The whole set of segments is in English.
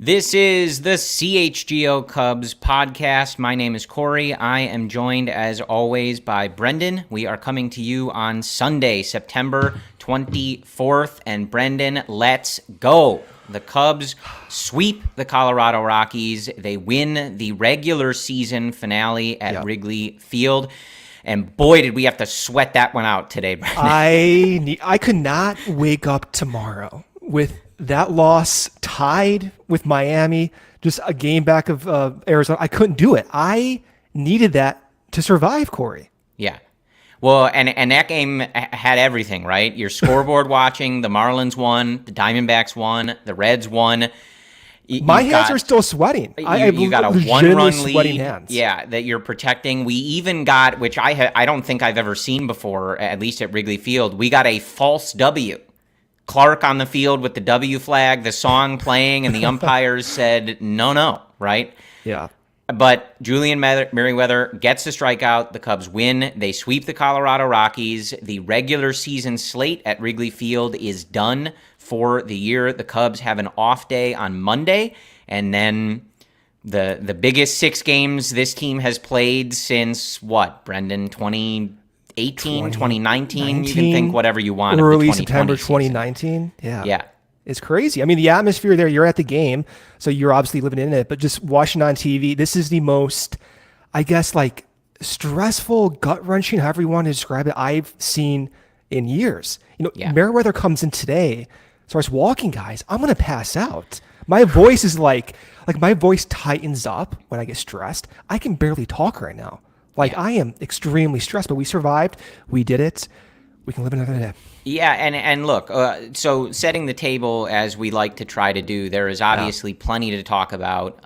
This is the CHGO Cubs podcast. My name is Corey. I am joined, as always, by Brendan. We are coming to you on Sunday, September 24th. And Brendan, let's go. The Cubs sweep the Colorado Rockies. They win the regular season finale at Wrigley Field. And boy, did we have to sweat that one out today, Brendan. I could not wake up tomorrow with that loss tied with Miami, just a game back of Arizona. I couldn't do it. I needed that to survive, Corey. Yeah. Well, and that game had everything, right? Your scoreboard watching, the Marlins won, the Diamondbacks won, the Reds won. My hands are still sweating. You got a one-run lead, hands. Yeah, that you're protecting. We even got, which I don't think I've ever seen before, at least at Wrigley Field, we got a false W. Clark on the field with the W flag, the song playing, and the umpires said, no, right? Yeah. But Julian Merriweather gets the strikeout. The Cubs win. They sweep the Colorado Rockies. The regular season slate at Wrigley Field is done for the year. The Cubs have an off day on Monday, and then the biggest 6 games this team has played since what, Brendan? 2018, 2019? You can think whatever you want. Early September 2019. Yeah. It's crazy. I mean, the atmosphere there, you're at the game, so you're obviously living in it, but just watching on TV, this is the most, I guess, like stressful, gut-wrenching, however you want to describe it, I've seen in years. Merriweather comes in today, starts walking, guys, I'm going to pass out. My voice is like my voice tightens up when I get stressed. I can barely talk right now. I am extremely stressed, but we survived. We did it. We can live another day. Yeah, and look, so setting the table as we like to try to do, there is obviously plenty to talk about.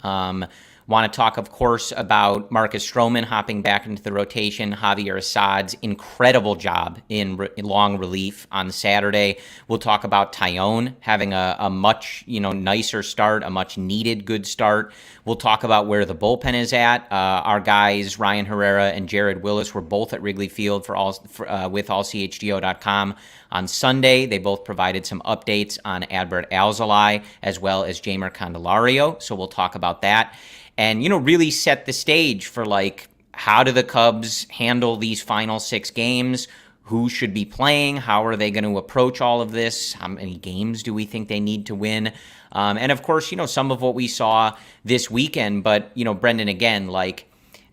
Want to talk, of course, about Marcus Stroman hopping back into the rotation, Javier Assad's incredible job in long relief on Saturday. We'll talk about Tyone having a much nicer start, a much needed good start. We'll talk about where the bullpen is at. Our guys, Ryan Herrera and Jared Willis, were both at Wrigley Field with ALLCITY.com on Sunday. They both provided some updates on Adbert Alzolay as well as Jeimer Candelario, so we'll talk about that. And, really set the stage for, how do the Cubs handle these final 6 games? Who should be playing? How are they going to approach all of this? How many games do we think they need to win? And, of course, some of what we saw this weekend. But, Brendan, again,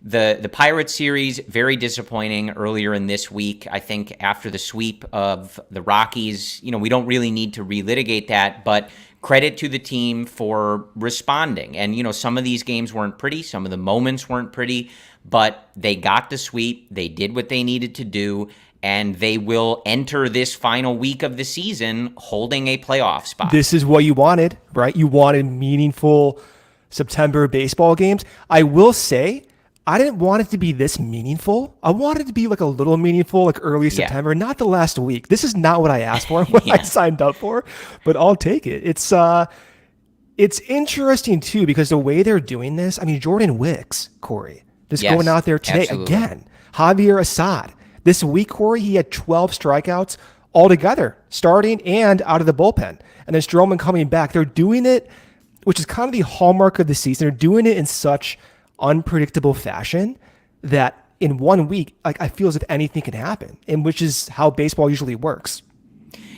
the Pirates series, very disappointing earlier in this week. I think after the sweep of the Rockies, we don't really need to relitigate that, but credit to the team for responding. And, some of these games weren't pretty. Some of the moments weren't pretty, but they got the sweep. They did what they needed to do, and they will enter this final week of the season holding a playoff spot. This is what you wanted, right? You wanted meaningful September baseball games. I will say, I didn't want it to be this meaningful. I wanted it to be a little meaningful, early September, not the last week. This is not what I asked for, what I signed up for, but I'll take it. It's interesting too, because the way they're doing this, I mean, Jordan Wicks, Corey, just going out there today again. Javier Assad. This week, Corey, he had 12 strikeouts altogether, starting and out of the bullpen. And then Stroman coming back. They're doing it, which is kind of the hallmark of the season. They're doing it in such unpredictable fashion that in 1 week, I feel as if anything can happen, and which is how baseball usually works.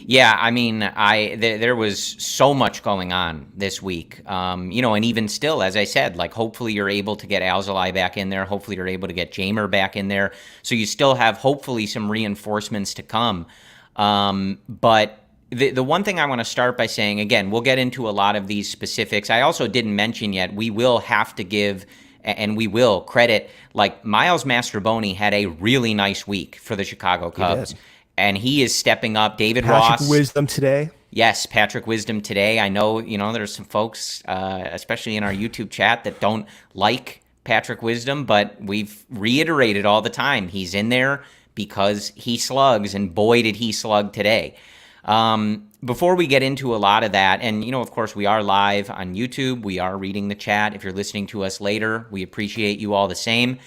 Yeah, I mean, there was so much going on this week, and even still, as I said, hopefully you're able to get Alzolay back in there. Hopefully you're able to get Jeimer back in there. So you still have hopefully some reinforcements to come. But the one thing I want to start by saying, again, we'll get into a lot of these specifics. I also didn't mention yet, we will have to give and we will credit, Miles Mastrobuoni had a really nice week for the Chicago Cubs. And he is stepping up. David Ross. Patrick Wisdom today. Yes, Patrick Wisdom today. I know, there's some folks, especially in our YouTube chat, that don't like Patrick Wisdom, but we've reiterated all the time. He's in there because he slugs, and boy, did he slug today. Before we get into a lot of that, and, of course, we are live on YouTube. We are reading the chat. If you're listening to us later, we appreciate you all the same.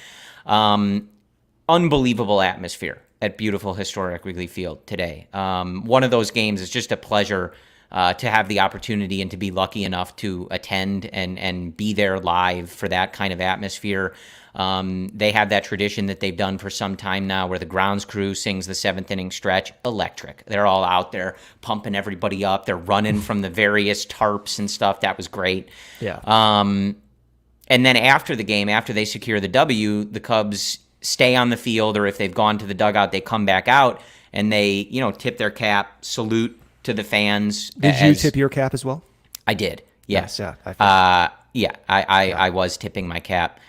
Unbelievable atmosphere at beautiful, historic Wrigley Field today. One of those games is just a pleasure to have the opportunity and to be lucky enough to attend and be there live for that kind of atmosphere. They have that tradition that they've done for some time now where the grounds crew sings the 7th inning stretch. Electric. They're all out there pumping everybody up. They're running from the various tarps and stuff. That was great. Yeah. And then after the game, after they secure the W, the Cubs stay on the field, or if they've gone to the dugout, they come back out and they, tip their cap, salute to the fans. Did you tip your cap as well? I did. Yes. Yeah. I was tipping my cap.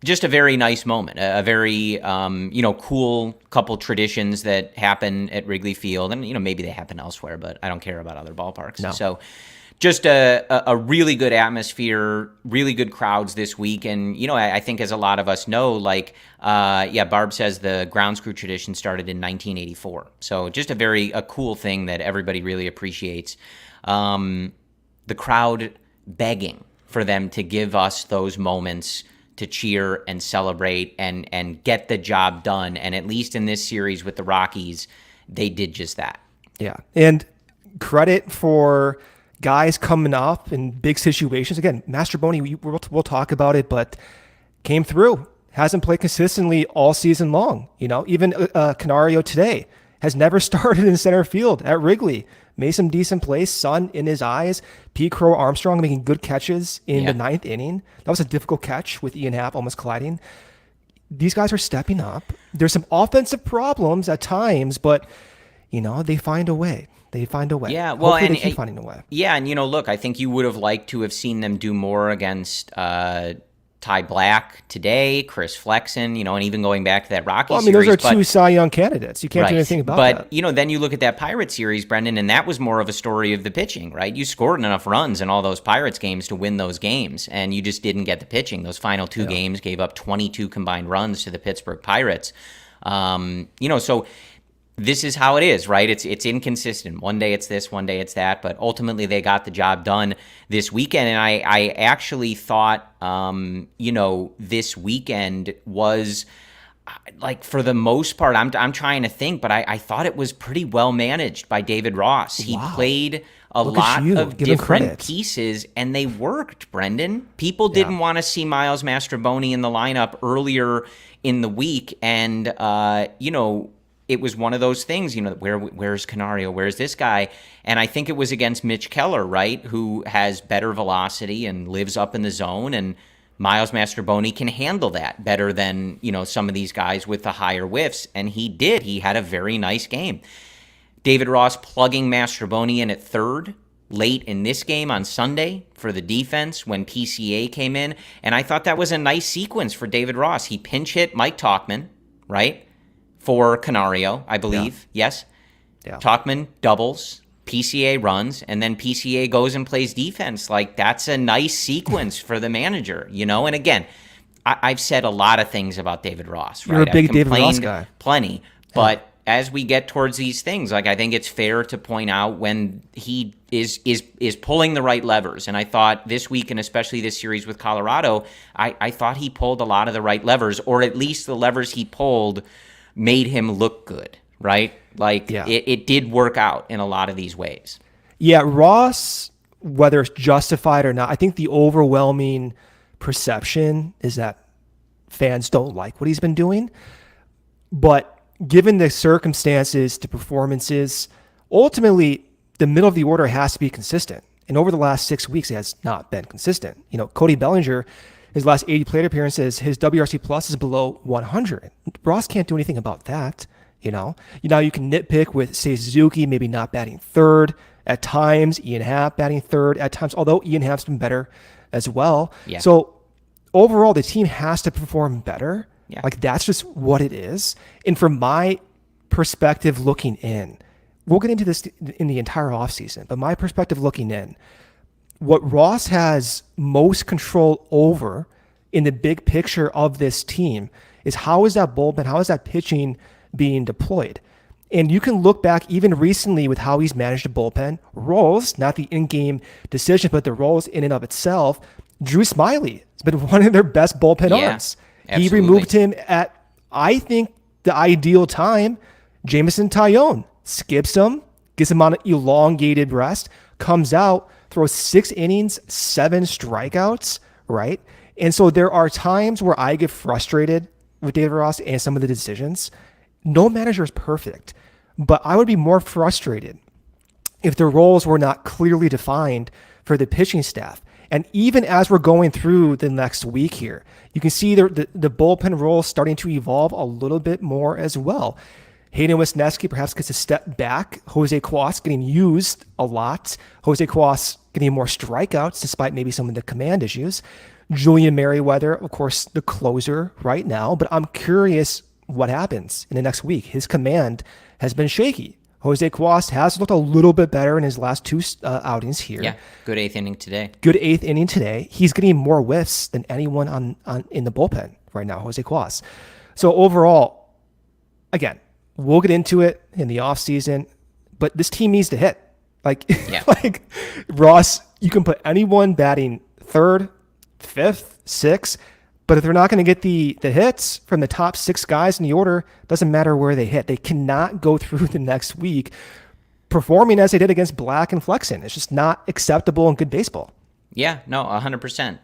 Just a very nice moment, a very, cool couple traditions that happen at Wrigley Field. And, maybe they happen elsewhere, but I don't care about other ballparks. No. So just a really good atmosphere, really good crowds this week. And, I think as a lot of us know, Barb says the grounds crew tradition started in 1984. So just a cool thing that everybody really appreciates. The crowd begging for them to give us those moments to cheer and celebrate and get the job done. And at least in this series with the Rockies, they did just that. Yeah. And credit for guys coming up in big situations. Again, Mastrobuoni, we'll talk about it, but came through. Hasn't played consistently all season long. Even Canario today has never started in center field at Wrigley. Made some decent plays, sun in his eyes. Pete Crow Armstrong making good catches in the 9th inning. That was a difficult catch with Ian Happ almost colliding. These guys are stepping up. There's some offensive problems at times, but, they find a way. They find a way. Yeah, well, Hopefully they keep finding a way. Yeah, and, look, I think you would have liked to have seen them do more against Ty Black today, Chris Flexen, and even going back to that Rockies series. Those are two Cy Young candidates. You can't do anything about that. But, then you look at that Pirates series, Brendan, and that was more of a story of the pitching, right? You scored enough runs in all those Pirates games to win those games, and you just didn't get the pitching. Those final two games gave up 22 combined runs to the Pittsburgh Pirates. So this is how it is, right? It's inconsistent. One day it's this, one day it's that, but ultimately they got the job done this weekend. And I actually thought, this weekend was for the most part, I'm trying to think, but I thought it was pretty well managed by David Ross. He played a lot of different pieces, and they worked, Brendan. People didn't want to see Miles Mastrobuoni in the lineup earlier in the week, and, it was one of those things, where's Canario? Where's this guy? And I think it was against Mitch Keller, right, who has better velocity and lives up in the zone. And Miles Mastrobuoni can handle that better than, some of these guys with the higher whiffs. And he did. He had a very nice game. David Ross plugging Mastrobuoni in at third late in this game on Sunday for the defense when PCA came in. And I thought that was a nice sequence for David Ross. He pinch hit Mike Tauchman, right? For Canario, I believe. Yes. Yeah. Tauchman doubles, PCA runs, and then PCA goes and plays defense. That's a nice sequence for the manager, And again, I've said a lot of things about David Ross, right? You're a big David Ross guy. Plenty. But as we get towards these things, I think it's fair to point out when he is pulling the right levers. And I thought this week, and especially this series with Colorado, I thought he pulled a lot of the right levers, or at least the levers he pulled made him look good, right? It did work out in a lot of these ways. Yeah, Ross, whether it's justified or not, I think the overwhelming perception is that fans don't like what he's been doing. But given the circumstances, the performances, ultimately the middle of the order has to be consistent. And over the last 6 weeks, it has not been consistent. Cody Bellinger, his last 80 plate appearances, his WRC plus is below 100. Ross can't do anything about that. Now you can nitpick with Seiya Suzuki maybe not batting third at times, Ian Happ batting third at times, although Ian Happ's been better as well. Yeah. So overall, the team has to perform better. Yeah. That's just what it is. And from my perspective looking in, we'll get into this in the entire offseason, but my perspective looking in, what Ross has most control over in the big picture of this team is how is that bullpen, how is that pitching being deployed? And you can look back even recently with how he's managed the bullpen roles, not the in-game decision, but the roles in and of itself. Drew Smiley has been one of their best bullpen arms. Absolutely. He removed him at, I think, the ideal time. Jameson Taillon skips him, gets him on an elongated rest, comes out, throws 6 innings, 7 strikeouts, right? And so there are times where I get frustrated with David Ross and some of the decisions. No manager is perfect, but I would be more frustrated if the roles were not clearly defined for the pitching staff. And even as we're going through the next week here, you can see the bullpen role starting to evolve a little bit more as well. Hayden Wisniewski perhaps gets a step back. Jose Cuas getting used a lot. Jose Cuas getting more strikeouts despite maybe some of the command issues. Julian Merriweather, of course, the closer right now, but I'm curious what happens in the next week. His command has been shaky. Jose Cuas has looked a little bit better in his last 2 outings here. Yeah, good 8th inning today. Good 8th inning today. He's getting more whiffs than anyone on in the bullpen right now, Jose Cuas. So overall, again, we'll get into it in the offseason, but this team needs to hit. Like, yeah. Like Ross, you can put anyone batting 3rd, 5th, 6th, but if they're not going to get the hits from the top 6 guys in the order, doesn't matter where they hit. They cannot go through the next week performing as they did against Black and Flexen. It's just not acceptable in good baseball. Yeah, no, 100%.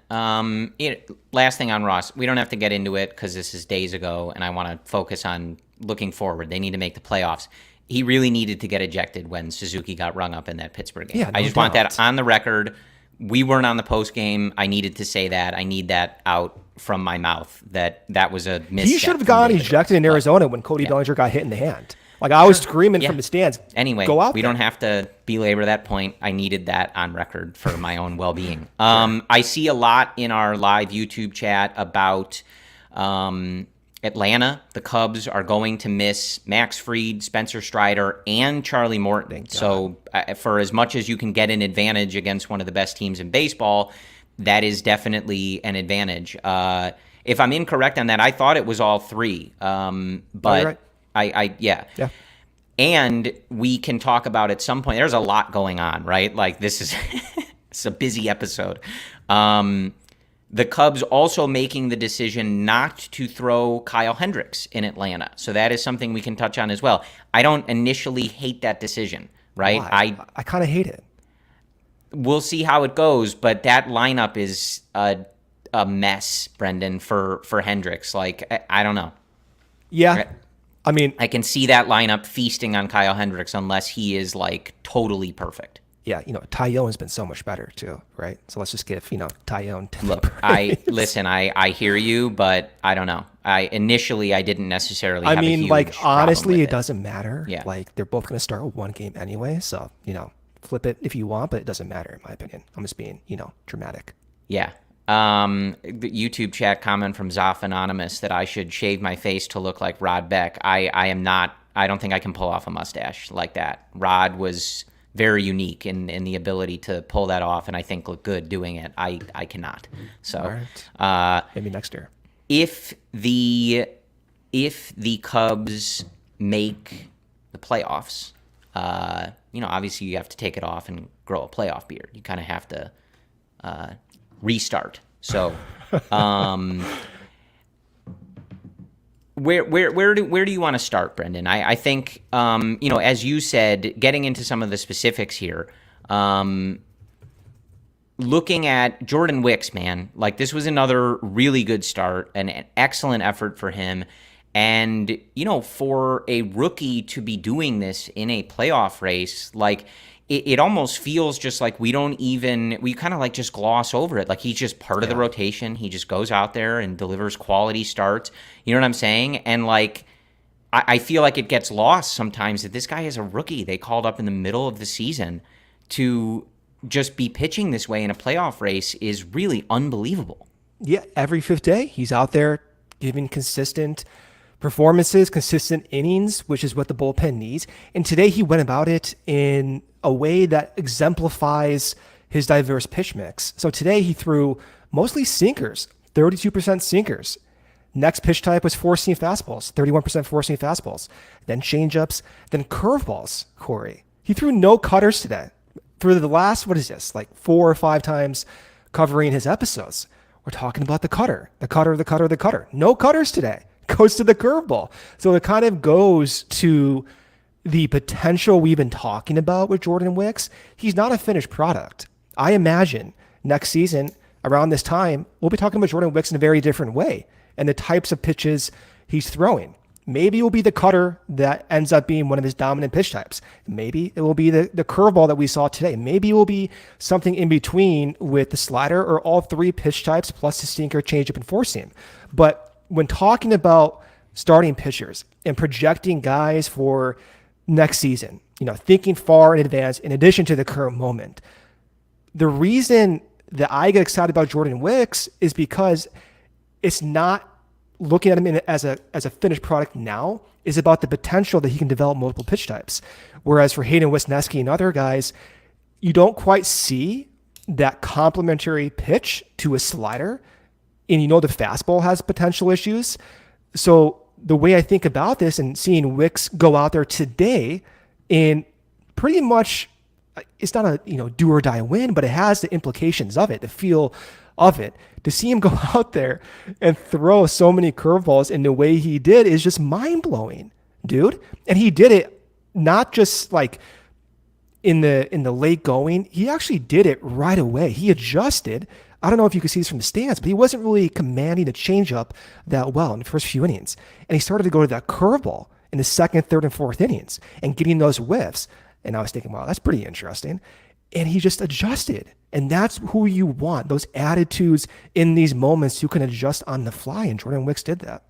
Last thing on Ross, we don't have to get into it because this is days ago, and I want to focus on looking forward. They need to make the playoffs. He really needed to get ejected when Suzuki got rung up in that Pittsburgh game. Yeah, no I just doubt. want that on the record. We weren't on the post game. I needed to say that. I need that out from my mouth. That was a misstep. He should have gotten ejected in Arizona when Cody Bellinger got hit in the hand. Like, I was screaming from the stands. Anyway, go out we there. don't have to belabor that point. I needed that on record for my own well-being. I see a lot in our live YouTube chat about Atlanta. The Cubs are going to miss Max Fried, Spencer Strider, and Charlie Morton. So for as much as you can get an advantage against one of the best teams in baseball, that is definitely an advantage. If I'm incorrect on that, I thought it was all 3. But right. Yeah. And we can talk about at some point, there's a lot going on, right? Like, this is it's a busy episode. The Cubs also making the decision not to throw Kyle Hendricks in Atlanta. So that is something we can touch on as well. I don't initially hate that decision, right? Why? I kind of hate it. We'll see how it goes, but that lineup is a mess, Brendan, for Hendricks. Like, I don't know. Yeah. I mean, I can see that lineup feasting on Kyle Hendricks unless he is, like, totally perfect. Yeah, Tyone has been so much better too, right? So let's just give, Tyone. Look, I hear you, but I don't know. I didn't necessarily have a huge honestly, problem with it doesn't matter. Yeah. Like, they're both going to start 1 game anyway. So, flip it if you want, but it doesn't matter in my opinion. I'm just being, dramatic. Yeah. The YouTube chat comment from Zoff Anonymous that I should shave my face to look like Rod Beck. I am not. I don't think I can pull off a mustache like that. Rod was very unique in the ability to pull that off, and I think look good doing it. I cannot. So all right. Maybe next year. If the Cubs make the playoffs, obviously you have to take it off and grow a playoff beard. You kind of have to restart. So, where do you want to start, Brendan? I think as you said, getting into some of the specifics here, looking at Jordan Wicks, man, like, this was another really good start, an excellent effort for him. And, for a rookie to be doing this in a playoff race, like, it almost feels just like we kind of like just gloss over it. Like, he's just part of the rotation. He just goes out there and delivers quality starts. You know what I'm saying? And, like, I feel like it gets lost sometimes that this guy is a rookie they called up in the middle of the season to just be pitching this way in a playoff race is really unbelievable. Yeah, every 5th day, he's out there giving consistent performances, consistent innings, which is what the bullpen needs. And today he went about it in a way that exemplifies his diverse pitch mix. So today he threw mostly sinkers, 32% sinkers. Next pitch type was 4-seam fastballs, 31% 4-seam fastballs. Then changeups, then curveballs, Corey. He threw no cutters today. For the last, 4 or 5 times covering his episodes, we're talking about the cutter. No cutters today. Goes to the curveball. So it kind of goes to the potential we've been talking about with Jordan Wicks, he's not a finished product. I imagine next season around this time, we'll be talking about Jordan Wicks in a very different way and the types of pitches he's throwing. Maybe it will be the cutter that ends up being one of his dominant pitch types. Maybe it will be the curveball that we saw today. Maybe it will be something in between with the slider or all three pitch types plus the sinker, changeup, and four seam. But when talking about starting pitchers and projecting guys for next season, thinking far in advance in addition to the current moment, the reason that I get excited about Jordan Wicks is because it's not looking at him as a finished product now, is about the potential that he can develop multiple pitch types. Whereas for Hayden Wesneski and other guys, you don't quite see that complementary pitch to a slider, and the fastball has potential issues. So the way I think about this and seeing Wicks go out there today and pretty much, it's not a do or die win, but it has the implications of it, the feel of it. To see him go out there and throw so many curveballs in the way he did is just mind-blowing, dude. And he did it not just like in the late going. He actually did it right away. He adjusted. I don't know if you could see this from the stands, but he wasn't really commanding the changeup that well in the first few innings. And he started to go to that curveball in the second, third, and fourth innings and getting those whiffs. And I was thinking, wow, that's pretty interesting. And he just adjusted. And that's who you want, those attitudes in these moments who can adjust on the fly. And Jordan Wicks did that.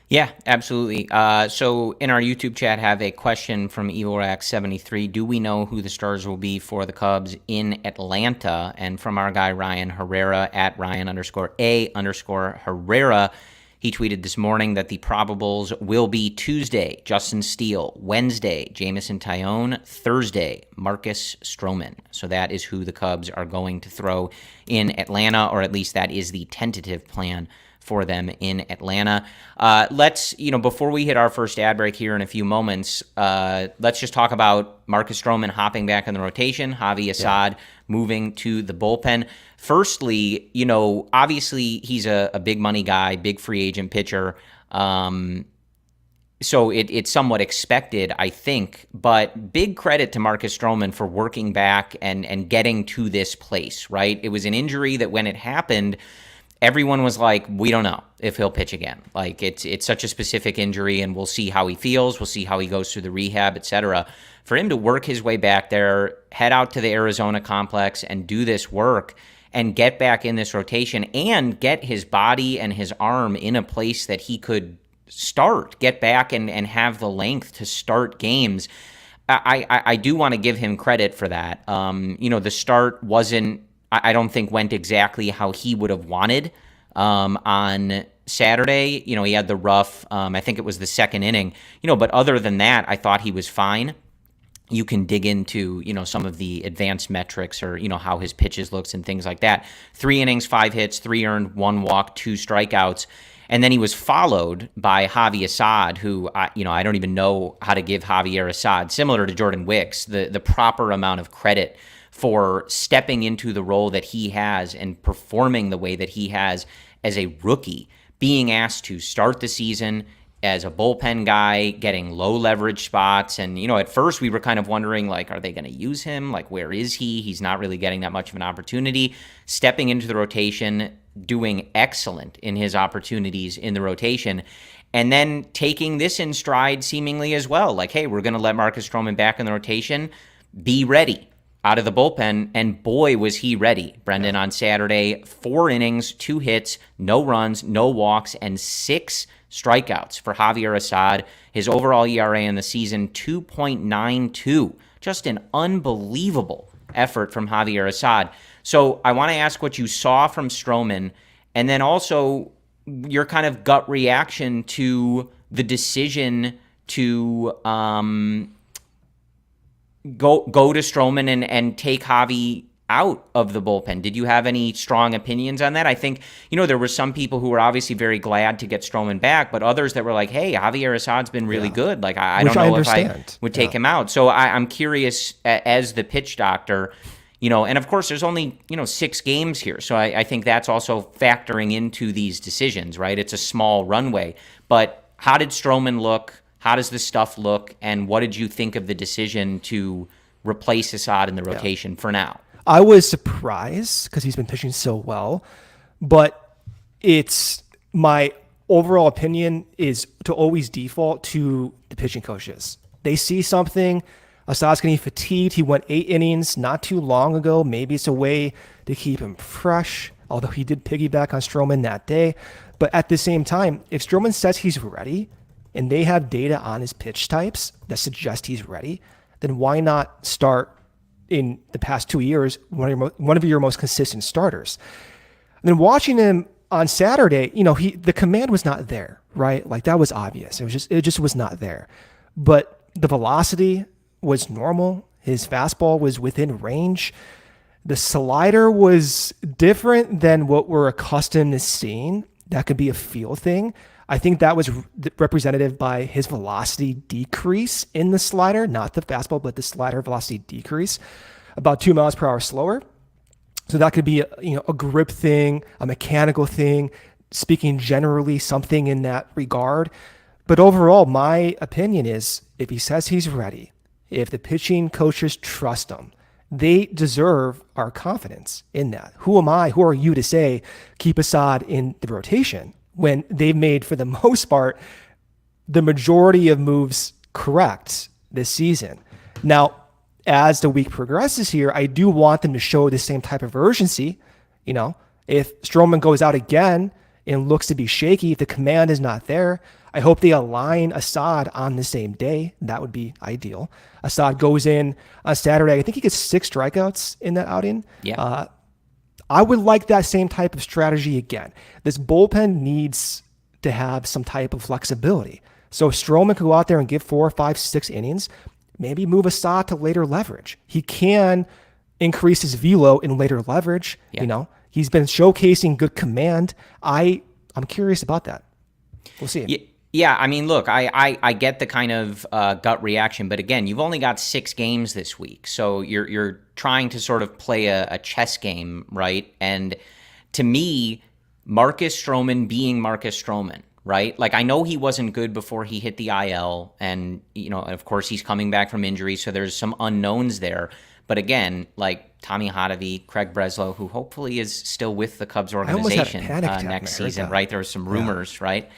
Yeah, absolutely. So in our YouTube chat, have a question from EvilRack73. Do we know who the stars will be for the Cubs in Atlanta? And from our guy, Ryan Herrera, at Ryan_A_Herrera, he tweeted this morning that the probables will be Tuesday, Justin Steele; Wednesday, Jamison Tyone; Thursday, Marcus Stroman. So that is who the Cubs are going to throw in Atlanta, or at least that is the tentative plan for them in Atlanta. Let's, before we hit our first ad break here in a few moments, let's just talk about Marcus Stroman hopping back in the rotation, Javier Assad moving to the bullpen. Firstly, obviously he's a big money guy, big free agent pitcher. So it's somewhat expected, I think, but big credit to Marcus Stroman for working back and getting to this place, right? It was an injury that when it happened, everyone was like, we don't know if he'll pitch again. Like, it's such a specific injury, and we'll see how he feels. We'll see how he goes through the rehab, etc. For him to work his way back there, head out to the Arizona complex and do this work and get back in this rotation and get his body and his arm in a place that he could get back and have the length to start games. I do want to give him credit for that. The start I don't think went exactly how he would have wanted on Saturday. He had the rough, I think it was the second inning, but other than that, I thought he was fine. You can dig into, some of the advanced metrics or, how his pitches looks and things like that. 3 innings, 5 hits, 3 earned, 1 walk, 2 strikeouts. And then he was followed by Javier Assad, who, I don't even know how to give Javier Assad, similar to Jordan Wicks, the proper amount of credit for stepping into the role that he has and performing the way that he has as a rookie, being asked to start the season as a bullpen guy, getting low leverage spots. And, at first we were kind of wondering, like, are they going to use him? Like, where is he? He's not really getting that much of an opportunity. Stepping into the rotation, doing excellent in his opportunities in the rotation, and then taking this in stride seemingly as well. Like, hey, we're going to let Marcus Stroman back in the rotation. Be ready out of the bullpen, and boy, was he ready, Brendan, on Saturday. 4 innings, 2 hits, no runs, no walks, and 6 strikeouts for Javier Assad. His overall ERA in the season, 2.92. Just an unbelievable effort from Javier Assad. So I want to ask what you saw from Stroman, and then also your kind of gut reaction to the decision to go to Stroman and take Javi out of the bullpen. Did you have any strong opinions on that? I think, there were some people who were obviously very glad to get Stroman back, but others that were like, hey, Javier Assad's been really good. Like, I don't know if I would take him out. So I'm curious, as the pitch doctor, and of course there's only, 6 games here. So I think that's also factoring into these decisions, right? It's a small runway. But how did Stroman look? How does the stuff look? And what did you think of the decision to replace Assad in the rotation for now? I was surprised because he's been pitching so well, but it's my overall opinion is to always default to the pitching coaches. They see something. Assad's getting fatigued. He went 8 innings not too long ago. Maybe it's a way to keep him fresh, although he did piggyback on Stroman that day. But at the same time, if Stroman says he's ready and they have data on his pitch types that suggest he's ready, then why not start in the past 2 years one of your most consistent starters? And then watching him on Saturday, the command was not there, right? Like that was obvious. It just was not there. But the velocity was normal. His fastball was within range. The slider was different than what we're accustomed to seeing. That could be a feel thing. I think that was representative by his velocity decrease in the slider, not the fastball, but the slider velocity decrease, about 2 miles per hour slower. So that could be a grip thing, a mechanical thing, speaking generally, something in that regard. But overall, my opinion is if he says he's ready, if the pitching coaches trust him, they deserve our confidence in that. Who am I? Who are you to say keep Assad in the rotation when they've made, for the most part, the majority of moves correct this season? Now, as the week progresses here, I do want them to show the same type of urgency. If Stroman goes out again and looks to be shaky, if the command is not there, I hope they align Assad on the same day. That would be ideal. Assad goes in on Saturday. I think he gets 6 strikeouts in that outing. Yeah. I would like that same type of strategy again. This bullpen needs to have some type of flexibility. So if Stroman could go out there and give 4, 5, 6 innings, maybe move Assad to later leverage. He can increase his velo in later leverage. Yeah. He's been showcasing good command. I'm curious about that. We'll see. Yeah, I mean, look, I get the kind of gut reaction, but again, you've only got 6 games this week, so you're trying to sort of play a chess game, right? And to me, Marcus Stroman being Marcus Stroman, right? Like, I know he wasn't good before he hit the IL, and of course he's coming back from injury, so there's some unknowns there. But again, like Tommy Hotovy, Craig Breslow, who hopefully is still with the Cubs organization next season, right? There were some rumors, right?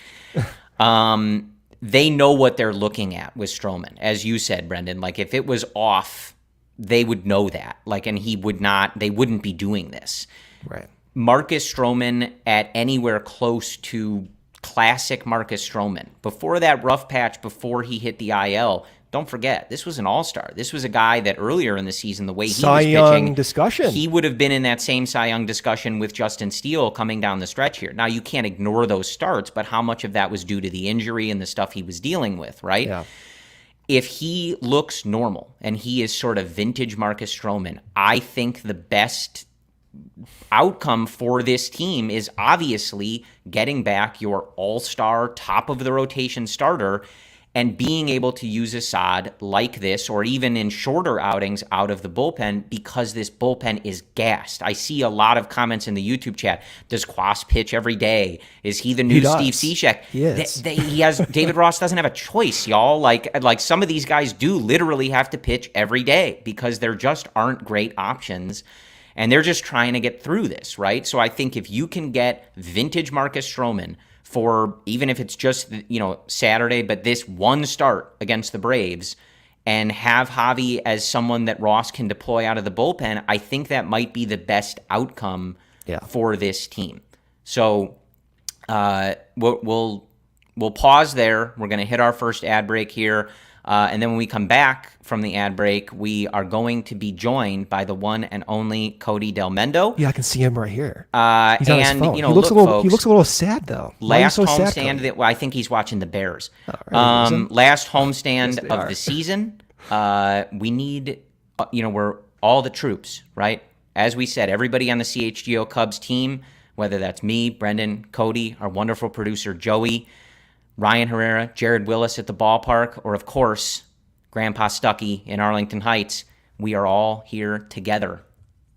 They know what they're looking at with Stroman. As you said, Brendan, like if it was off, they would know that. Like, and they wouldn't be doing this. Right. Marcus Stroman at anywhere close to classic Marcus Stroman. Before that rough patch, before he hit the IL, don't forget, this was an all-star. This was a guy that earlier in the season, the way he was pitching, discussion. He would have been in that same Cy Young discussion with Justin Steele coming down the stretch here. Now, you can't ignore those starts, but how much of that was due to the injury and the stuff he was dealing with, right? Yeah. If he looks normal and he is sort of vintage Marcus Stroman, I think the best outcome for this team is obviously getting back your all-star, top-of-the-rotation starter and being able to use Assad like this, or even in shorter outings out of the bullpen, because this bullpen is gassed. I see a lot of comments in the YouTube chat. Does Quas pitch every day? Is he the new Steve Cishek? He has. David Ross doesn't have a choice, y'all. Like some of these guys do literally have to pitch every day because there just aren't great options. And they're just trying to get through this, right? So I think if you can get vintage Marcus Stroman for, even if it's just, Saturday, but this one start against the Braves, and have Javi as someone that Ross can deploy out of the bullpen, I think that might be the best outcome for this team. So we'll pause there. We're going to hit our first ad break here. And then when we come back from the ad break, we are going to be joined by the one and only Cody Del Mendo. Yeah, I can see him right here. He's on his phone. He looks a little sad though. Last homestand I think he's watching the Bears. Last homestand of the season. We need, we're all the troops, right? As we said, everybody on the CHGO Cubs team, whether that's me, Brendan, Cody, our wonderful producer Joey, Ryan Herrera, Jared Willis at the ballpark, or of course, Grandpa Stuckey in Arlington Heights, we are all here together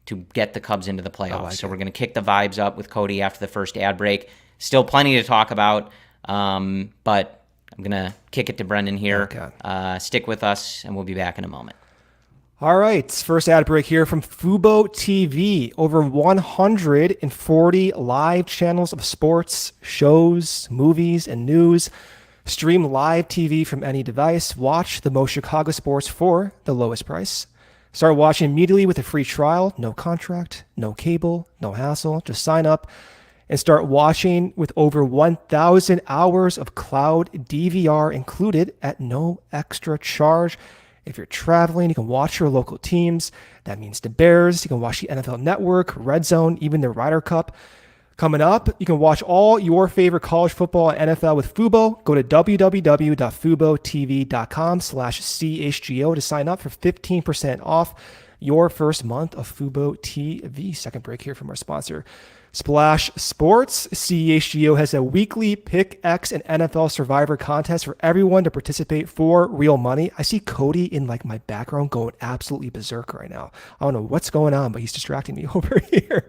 to get the Cubs into the playoffs. So we're going to kick the vibes up with Cody after the first ad break. Still plenty to talk about, but I'm going to kick it to Brendan here. Okay. Stick with us, and we'll be back in a moment. All right, first ad break here from Fubo TV. Over 140 live channels of sports, shows, movies, and news. Stream live TV from any device. Watch the most Chicago sports for the lowest price. Start watching immediately with a free trial. No contract, no cable, no hassle. Just sign up and start watching with over 1,000 hours of cloud DVR included at no extra charge. If you're traveling, you can watch your local teams. That means the Bears. You can watch the NFL Network, Red Zone, even the Ryder Cup. Coming up, you can watch all your favorite college football and NFL with Fubo. Go to www.fubotv.com/CHGO to sign up for 15% off your first month of Fubo TV. Second break here from our sponsor, Splash Sports. CHGO has a weekly Pick X and NFL Survivor contest for everyone to participate for real money. I see Cody in like my background going absolutely berserk right now. I don't know what's going on, but he's distracting me over here.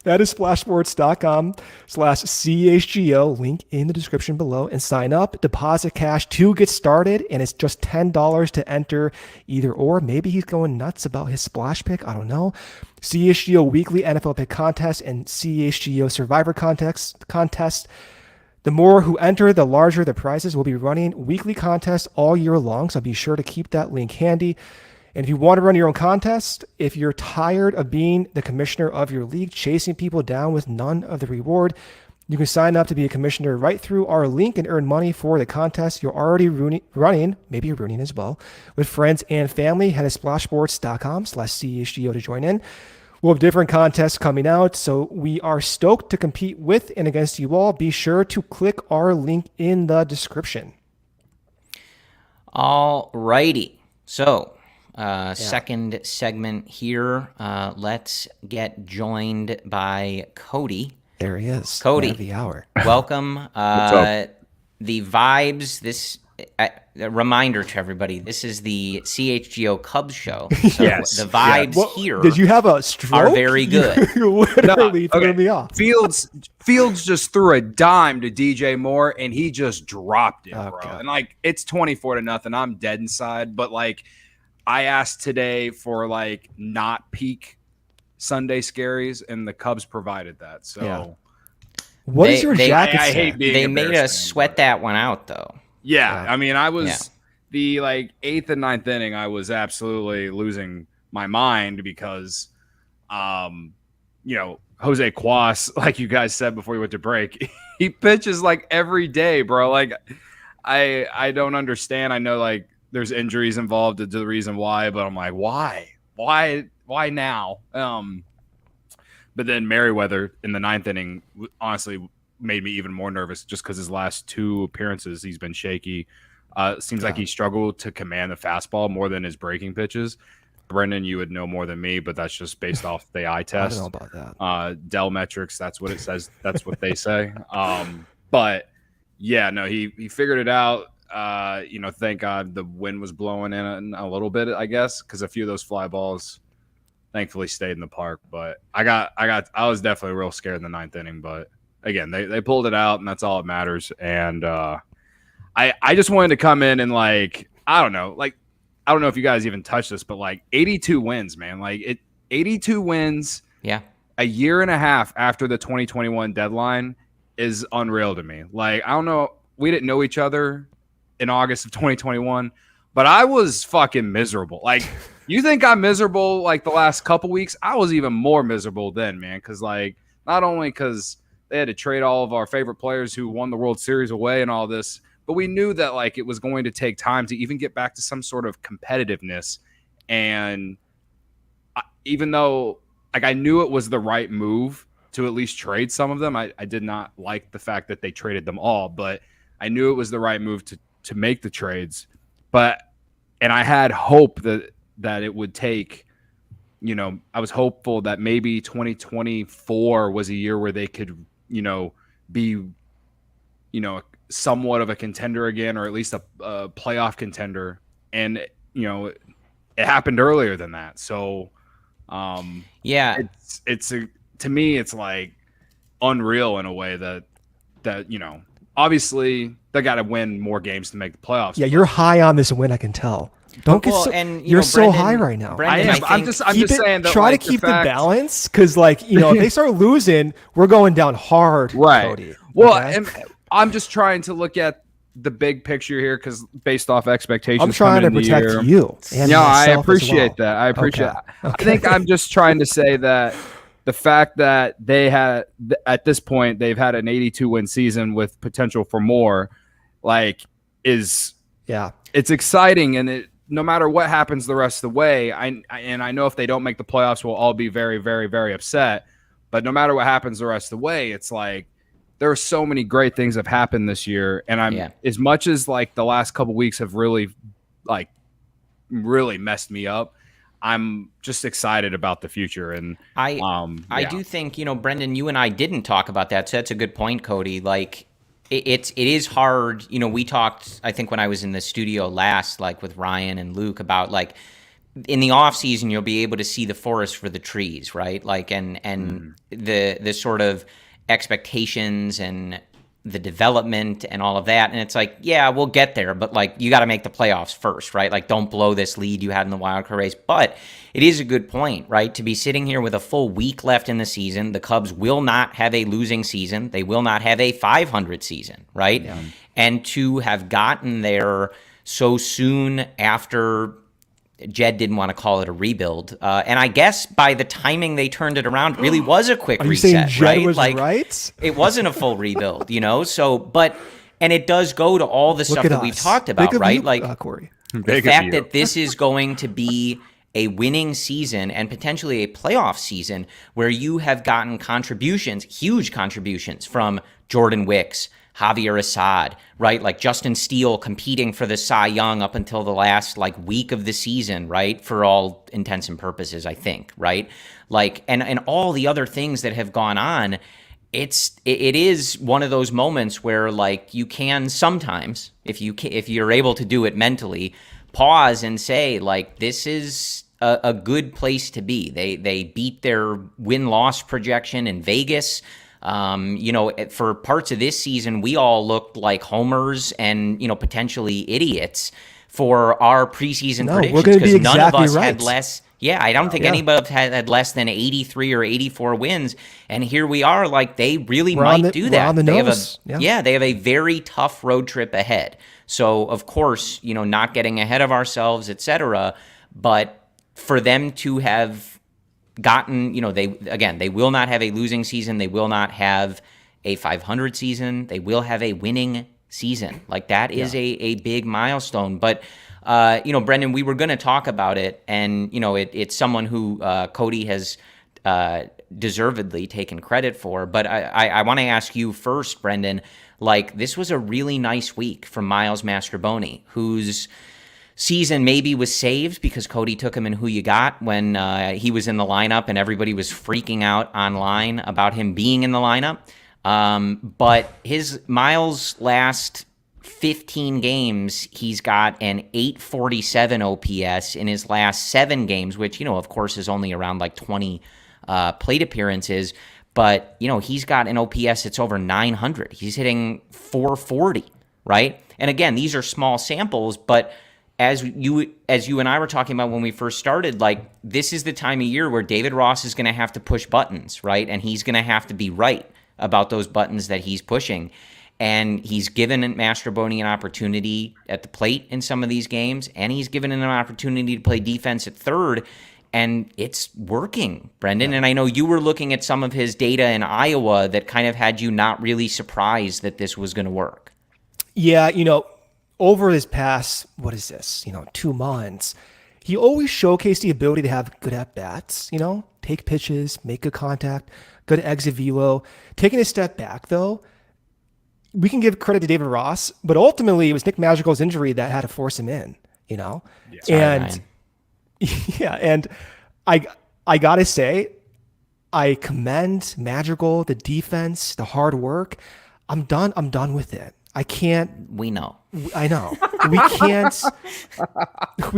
That is splashsports.com/CHGO. Link in the description below and sign up. Deposit cash to get started, and it's just $10 to enter either or. Maybe he's going nuts about his splash pick. I don't know. CHGO Weekly NFL Pick Contest and CHGO Survivor Contest. The more who enter, the larger the prizes. We'll be running weekly contests all year long, so be sure to keep that link handy. And if you want to run your own contest, if you're tired of being the commissioner of your league, chasing people down with none of the reward, you can sign up to be a commissioner right through our link and earn money for the contest you're already running, maybe you're running as well, with friends and family. Head to splashsports.com/CHGO to join in. We'll have different contests coming out, so we are stoked to compete with and against you all. Be sure to click our link in the description. All righty. So, second segment here. Let's get joined by Cody. There he is. Cody, man of the hour. Welcome. What's up? The vibes. This a reminder to everybody. This is the CHGO Cubs show. So Yes. the vibes Well, here. Did you have a stroke? Are very good. You literally No, threw me off. Fields just threw a dime to DJ Moore and he just dropped it, bro. God. And like it's 24-0. I'm dead inside, but like I asked today for like not peak Sunday scaries and the Cubs provided that. So Yeah. What is your jacket? I say? hate being They a made Bears us fan, sweat but- that one out, though. Yeah, Yeah. I mean, I was the like 8th and 9th inning. I was absolutely losing my mind because, Jose Cuas, like you guys said before we went to break, he pitches like every day, bro. Like, I don't understand. I know like there's injuries involved to the reason why, but I'm like, why now? But then Merriweather in the 9th inning, honestly, made me even more nervous just because his last 2 appearances, he's been shaky. Seems like he struggled to command the fastball more than his breaking pitches. Brendan, you would know more than me, but that's just based off the eye I test. don't know about that. Dell metrics, that's what it says. That's what they say. But yeah, no, he figured it out. Thank God the wind was blowing in a little bit, I guess, because a few of those fly balls thankfully stayed in the park. But I was definitely real scared in the 9th inning, but again, they pulled it out, and that's all that matters. And I just wanted to come in and like I don't know if you guys even touched this, but like 82 wins, man. Like 82 wins. Yeah. A year and a half after the 2021 deadline is unreal to me. Like I don't know, we didn't know each other in August of 2021, but I was fucking miserable. Like you think I'm miserable like the last couple weeks? I was even more miserable then, man, because like not only because they had to trade all of our favorite players who won the World Series away and all this, but we knew that like it was going to take time to even get back to some sort of competitiveness. And even though like I knew it was the right move to at least trade some of them, I did not like the fact that they traded them all, but I knew it was the right move to make the trades. And I had hope that it would take, I was hopeful that maybe 2024 was a year where they could, be, somewhat of a contender again, or at least a playoff contender. And, it happened earlier than that. So, Yeah. To me, it's like unreal in a way that, obviously they got to win more games to make the playoffs. Yeah, you're high on this win. I can tell. Don't get you're so high right now. Brendan, I am. I'm just saying that. Try to keep the balance, because if they start losing, we're going down hard. Right. Cody, well, okay? and I'm just trying to look at the big picture here, because based off expectations, I'm trying to protect you. And I myself appreciate as well. that. I appreciate. Okay. I think I'm just trying to say that the fact that they had at this point they've had an 82 win season with potential for more, it's exciting, and no matter what happens the rest of the way, I know if they don't make the playoffs, we'll all be very, very, very upset. But no matter what happens the rest of the way, it's like there are so many great things have happened this year, and as much as the last couple weeks have really messed me up, I'm just excited about the future. And I do think, Brendan, you and I didn't talk about that, so that's a good point, Cody. It is hard. We talked, I think, when I was in the studio last, with Ryan and Luke, about in the off season you'll be able to see the forest for the trees, right? And the sort of expectations and the development and all of that. And it's we'll get there, but you got to make the playoffs first, right? Don't blow this lead you had in the wild card race. But it is a good point, right? To be sitting here with a full week left in the season, the Cubs will not have a losing season. They will not have a 500 season, right? Yeah. And to have gotten there so soon after, Jed didn't want to call it a rebuild. And I guess by the timing they turned it around, really was a quick reset, saying Jed right? Was right? It wasn't a full rebuild, So, and it does go to all the stuff that we've talked about, right? Corey. The fact that this is going to be a winning season and potentially a playoff season where you have gotten contributions, huge contributions from Jordan Wicks, Javier Assad, right? Justin Steele competing for the Cy Young up until the last week of the season, right? For all intents and purposes, I think, right? And all the other things that have gone on, it is one of those moments where you can sometimes, if you're able to do it mentally, pause and say this is a good place to be. They beat their win-loss projection in Vegas. For parts of this season, we all looked like homers and, potentially idiots for our preseason predictions, because none of us had less. Yeah, I don't think anybody had less than 83 or 84 wins. And here we are, they really might do that. They have a very tough road trip ahead. So, of course, not getting ahead of ourselves, etc. But for them to have gotten, they will not have a losing season. They will not have a 500 season. They will have a winning season. That is a big milestone. But, Brendan, we were going to talk about it, and, it's someone who Cody has deservedly taken credit for. But I want to ask you first, Brendan, this was a really nice week from Miles Mastrobuoni, whose season maybe was saved because Cody took him in Who You Got when he was in the lineup and everybody was freaking out online about him being in the lineup. But Miles' last 15 games, he's got an 847 OPS in his last 7 games, which, of course, is only around 20 plate appearances. But, he's got an OPS that's over 900. He's hitting 440, right? And again, these are small samples, but as you and I were talking about when we first started, this is the time of year where David Ross is going to have to push buttons, right? And he's going to have to be right about those buttons that he's pushing. And he's given Mastrobuoni an opportunity at the plate in some of these games, and he's given him an opportunity to play defense at third, and it's working, Brendan. Yeah. And I know you were looking at some of his data in Iowa that kind of had you not really surprised that this was going to work. Yeah, over his past, 2 months, he always showcased the ability to have good at-bats, take pitches, make good contact, good exit velo. Taking a step back, though, we can give credit to David Ross, but ultimately it was Nick Madrigal's injury that had to force him in, Yeah. And and I got to say, I commend Madrigal, the defense, the hard work. I'm done with it. I can't. We know. I know. We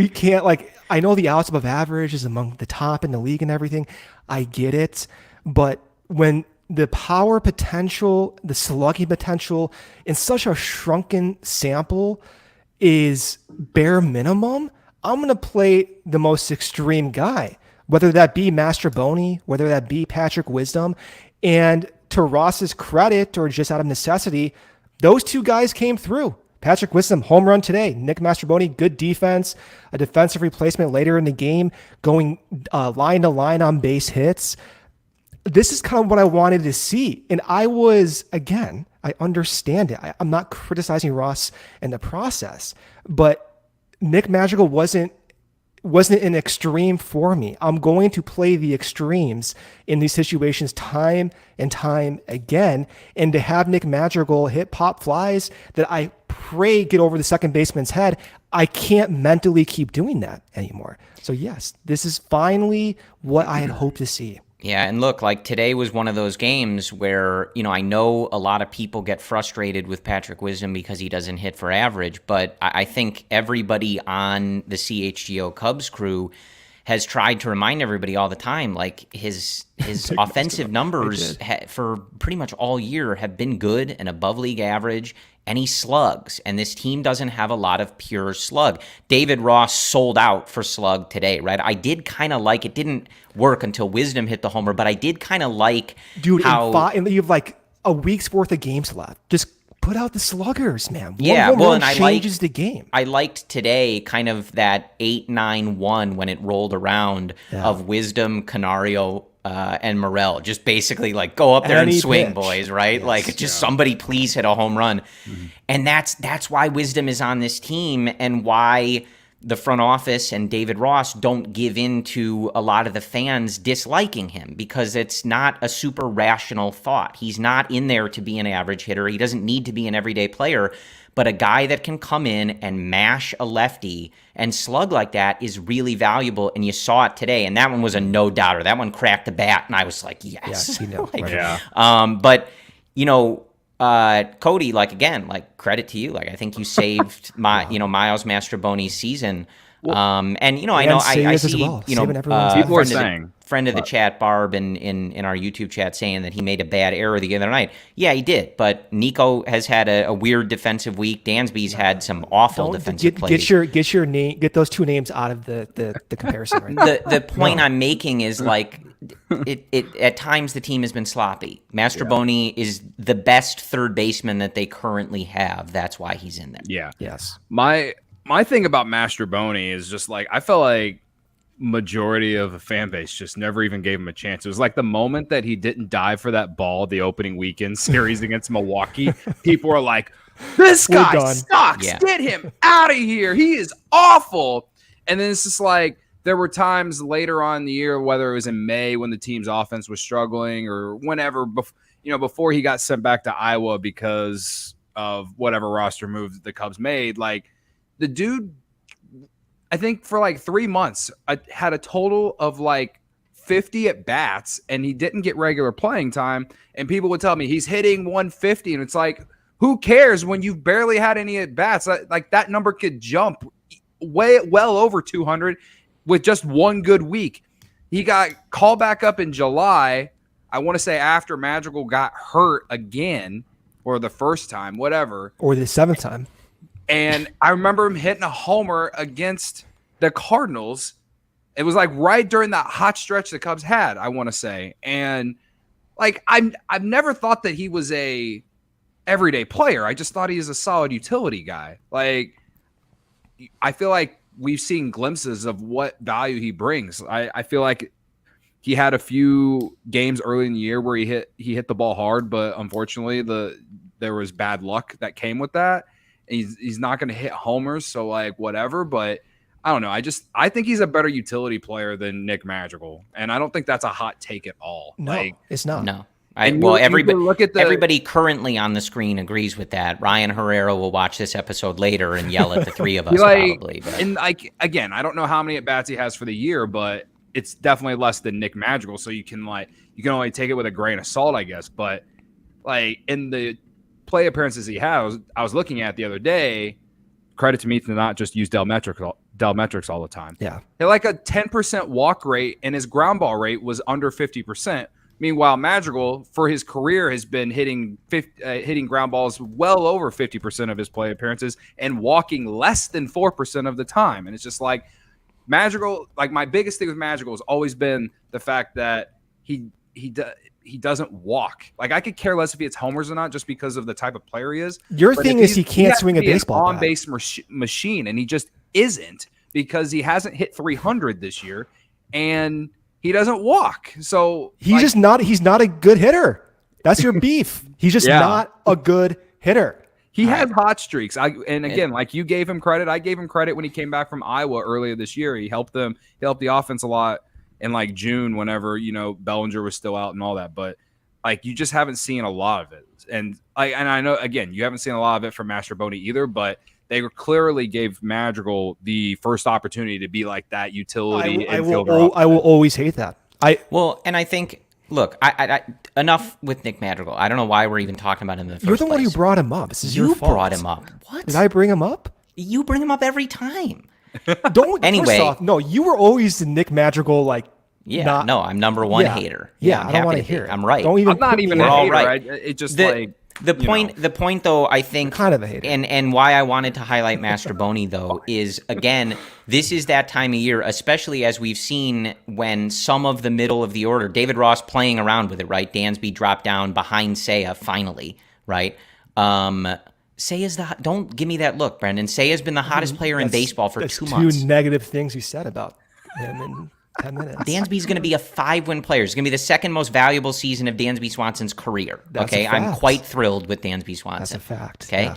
can't. I know the outs above average is among the top in the league and everything. I get it. But when the power potential, the slugging potential in such a shrunken sample is bare minimum, I'm going to play the most extreme guy, whether that be Mastroboni, whether that be Patrick Wisdom. And to Ross's credit, or just out of necessity, those two guys came through. Patrick Wisdom, home run today. Nick Mastroboni, good defense, a defensive replacement later in the game, going line to line on base hits. This is kind of what I wanted to see. And I was, again, I understand it. I'm not criticizing Ross in the process, but Nick Madrigal wasn't an extreme for me. I'm going to play the extremes in these situations time and time again. And to have Nick Madrigal hit pop flies that I pray get over the second baseman's head, I can't mentally keep doing that anymore. So yes, this is finally what I had hoped to see. Yeah, and look, like today was one of those games where, I know a lot of people get frustrated with Patrick Wisdom because he doesn't hit for average, but I think everybody on the CHGO Cubs crew has tried to remind everybody all the time, like his offensive numbers for pretty much all year have been good and above league average, and he slugs, and this team doesn't have a lot of pure slug. David Ross sold out for slug today, right? I did kind of like, it didn't work until Wisdom hit the homer, but I did kind of like how... and you have like a week's worth of games left. Just put out the sluggers, man. And I changes the game. I liked today kind of that 8-9-1 when it rolled around of Wisdom, Canario, and Morel. Just basically like go up there and swing, boys, right? Yes, like just somebody please hit a home run. Mm-hmm. And that's why Wisdom is on this team, and why the front office and David Ross don't give in to a lot of the fans disliking him, because it's not a super rational thought. He's not in there to be an average hitter. He doesn't need to be an everyday player, but a guy that can come in and mash a lefty and slug like that is really valuable, and you saw it today, and that one was a no-doubter. That one cracked the bat, and I was like, yes. But, Cody, like, again, like, credit to you. Like, I think you saved Miles Mastroboni's season. Well, and I see, friend of the chat, Barb, in our YouTube chat saying that he made a bad error the other night. Yeah, he did. But Nico has had a weird defensive week. Dansby's had some awful defensive plays. Get those two names out of the comparison. Right? The point I'm making is, like, it at times the team has been sloppy. Mastroboni is the best third baseman that they currently have. That's why he's in there. Yeah. Yes. My thing about Mastroboni is just like, I felt like majority of the fan base just never even gave him a chance. It was like the moment that he didn't dive for that ball the opening weekend series against Milwaukee, people were like, this guy sucks. Yeah. Get him out of here. He is awful. And then it's just like, there were times later on in the year, whether it was in May when the team's offense was struggling, or whenever, before he got sent back to Iowa because of whatever roster move the Cubs made, like, the dude, I think for like 3 months, had a total of like 50 at bats, and he didn't get regular playing time. And people would tell me he's hitting 150, and it's like, who cares when you've barely had any at bats? Like, that number could jump well over 200 with just one good week. He got called back up in July. I want to say after Madrigal got hurt again, or the first time, whatever, or the seventh time. And I remember him hitting a homer against the Cardinals. It was like right during that hot stretch the Cubs had, I want to say. And like, I've never thought that he was a everyday player. I just thought he was a solid utility guy. Like, I feel like we've seen glimpses of what value he brings. I feel like he had a few games early in the year where he hit the ball hard, but unfortunately there was bad luck that came with that. And he's not going to hit homers, so like whatever. But I don't know. I think he's a better utility player than Nick Madrigal, and I don't think that's a hot take at all. No, like, it's not. No. Everybody currently on the screen agrees with that. Ryan Herrera will watch this episode later and yell at the three of us probably. But. And like, again, I don't know how many at bats he has for the year, but it's definitely less than Nick Madrigal. So you can only take it with a grain of salt, I guess. But like, in the play appearances he has, I was looking at the other day. Credit to me to not just use Dell Metrics all the time. Yeah, he had like a 10% walk rate, and his ground ball rate was under 50%. Meanwhile, Madrigal for his career has been hitting ground balls well over 50% of his play appearances and walking less than 4% of the time. And it's just like Madrigal, like my biggest thing with Madrigal has always been the fact that he doesn't walk. Like I could care less if he hits homers or not, just because of the type of player he is. Your thing is he can't swing a baseball on base machine, and he just isn't, because he hasn't hit 300 this year, and he doesn't walk. So he's not a good hitter. That's your beef. He's just not a good hitter. He has hot streaks. Again, like you gave him credit, I gave him credit when he came back from Iowa earlier this year. He helped the offense a lot in like June, whenever, Bellinger was still out and all that. But like you just haven't seen a lot of it. And I know, again, you haven't seen a lot of it from Mastrobuoni either, but they clearly gave Madrigal the first opportunity to be like that utility infielder. I will always hate that. And I think, look, I enough with Nick Madrigal. I don't know why we're even talking about him in the first place. You're the one who brought him up. This is your fault. You brought him up. What? Did I bring him up? You bring him up every time. Anyway, first off, no, you were always the Nick Madrigal, like, I'm number one hater. I don't want to hear it. I'm right. I'm not even a hater. Right. It just the point though, I think, kind of a hater. And why I wanted to highlight Mastrobuoni though is, again, this is that time of year, especially as we've seen when some of the middle of the order, David Ross playing around with it, right? Dansby dropped down behind Seiya finally, right? Seiya's don't give me that look, Brendan. Seiya's been the hottest player in baseball for 2 months. Two negative things you said about him in 10 minutes. Dansby's going to be a 5-win player. It's going to be the second most valuable season of Dansby Swanson's career. Okay, I'm quite thrilled with Dansby Swanson. That's a fact. Okay,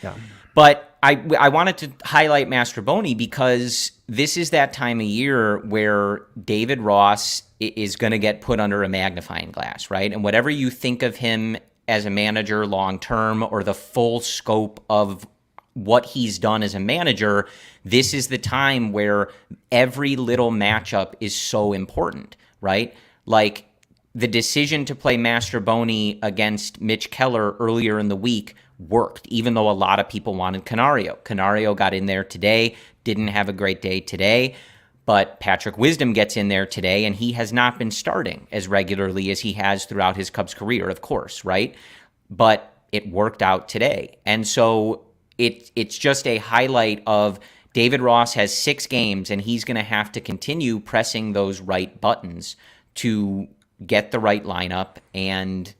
yeah. But I wanted to highlight Mastrobuoni because this is that time of year where David Ross is going to get put under a magnifying glass, right? And whatever you think of him as a manager long term, or the full scope of what he's done as a manager, this is the time where every little matchup is so important, right? Like the decision to play Mastrobuoni against Mitch Keller earlier in the week worked, even though a lot of people wanted Canario. Canario got in there today, didn't have a great day today, but Patrick Wisdom gets in there today, and he has not been starting as regularly as he has throughout his Cubs career, of course, right? But it worked out today. And so it's just a highlight of David Ross has 6 games, and he's going to have to continue pressing those right buttons to get the right lineup and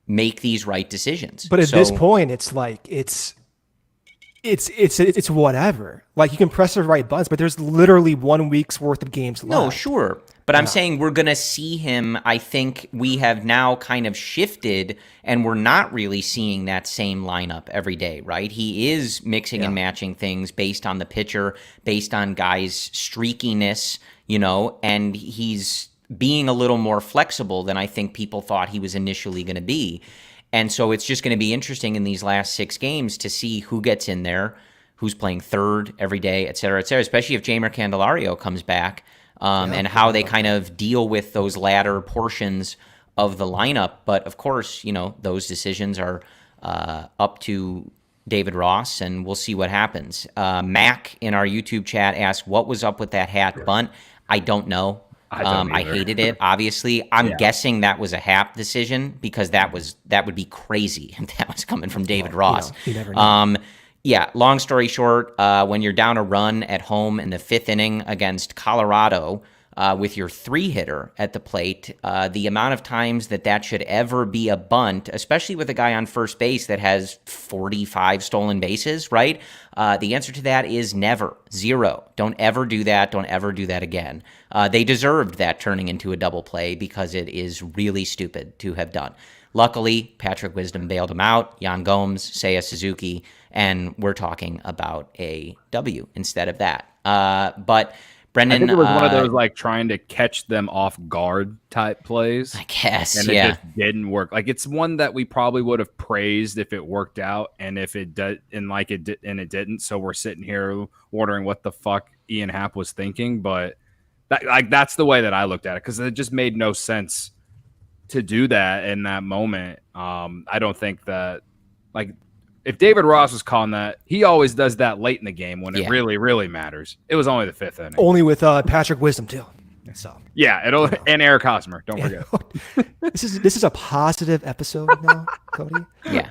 make these right decisions. But at this point, it's like it's whatever. Like you can press the right buttons, but there's literally 1 week's worth of games left. No, sure. But I'm saying we're going to see him. I think we have now kind of shifted, and we're not really seeing that same lineup every day, right? He is mixing and matching things based on the pitcher, based on guys' streakiness, and he's being a little more flexible than I think people thought he was initially going to be. And so it's just going to be interesting in these last 6 games to see who gets in there, who's playing third every day, et cetera, especially if Jeimer Candelario comes back, and how they kind of deal with those latter portions of the lineup. But, of course, those decisions are up to David Ross, and we'll see what happens. Mac in our YouTube chat asked, what was up with that hat bunt? I don't know. I hated it, obviously. I'm guessing that was a Hap decision, because that would be crazy if that was coming from David Ross. You never know. Long story short, when you're down a run at home in the 5th inning against Colorado with your 3-hitter at the plate, the amount of times that should ever be a bunt, especially with a guy on first base that has 45 stolen bases, right? The answer to that is never. 0. Don't ever do that. Don't ever do that again. They deserved that turning into a double play, because it is really stupid to have done. Luckily, Patrick Wisdom bailed him out, Yan Gomes, Seiya Suzuki, and we're talking about a W instead of that. But Brendan, I think it was one of those like trying to catch them off guard type plays. I guess, and it just didn't work. Like it's one that we probably would have praised if it worked out, and if it did, and like it did, and it didn't. So we're sitting here wondering what the fuck Ian Happ was thinking. But that's the way that I looked at it, because it just made no sense to do that in that moment. I don't think that, like, if David Ross was calling that, he always does that late in the game when it really, really matters. It was only the 5th inning. Only with Patrick Wisdom, too. So Yeah, and Eric Hosmer. Don't forget. this is a positive episode now, Cody. Yeah.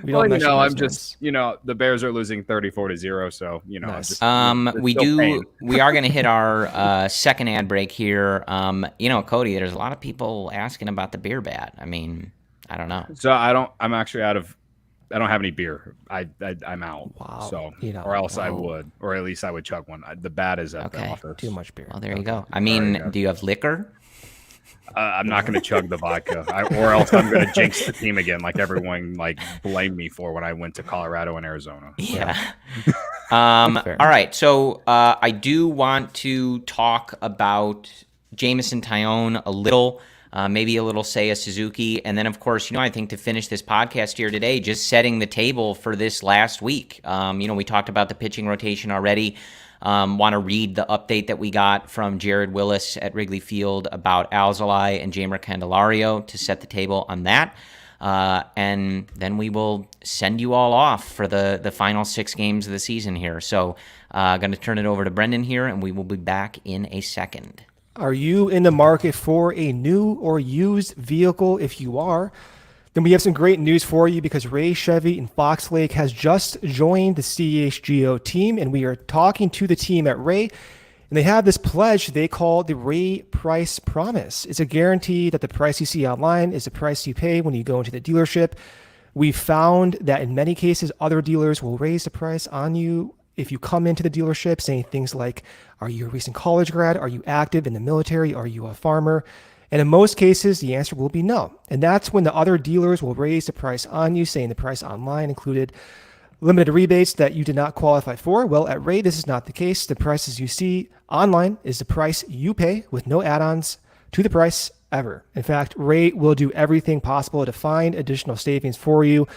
We don't mention those I'm names. just, the Bears are losing 34-0, so Nice. I'm just, we are going to hit our second ad break here. Cody, there's a lot of people asking about the beer bat. I mean, I don't know. So I'm actually I don't have any beer. I'm out. Wow. So, or else I would, or at least I would chug one. The bat is at the office. Too much beer. Well, there you go. I mean, do you have liquor? I'm not going to chug the vodka, or else I'm going to jinx the team again, like everyone blamed me for when I went to Colorado and Arizona. Yeah. All right. So I do want to talk about Jameson Tyone a little. Maybe a little Seiya Suzuki. And then, of course, I think to finish this podcast here today, just setting the table for this last week. We talked about the pitching rotation already. Want to read the update that we got from Jared Willis at Wrigley Field about ALLCITY and Jeimer Candelario to set the table on that. And then we will send you all off for the final 6 games of the season here. So going to turn it over to Brendan here, and we will be back in a second. Are you in the market for a new or used vehicle? If you are, then we have some great news for you because Ray Chevy in Fox Lake has just joined the CHGO team, and we are talking to the team at Ray, and they have this pledge they call the Ray Price Promise. It's a guarantee that the price you see online is the price you pay when you go into the dealership. We found that in many cases, other dealers will raise the price on you if you come into the dealership saying things like, are you a recent college grad? Are you active in the military? Are you a farmer? And in most cases, the answer will be no. And that's when the other dealers will raise the price on you, saying the price online included limited rebates that you did not qualify for. Well, at Ray, this is not the case. The prices you see online is the price you pay with no add-ons to the price ever. In fact, Ray will do everything possible to find additional savings for you,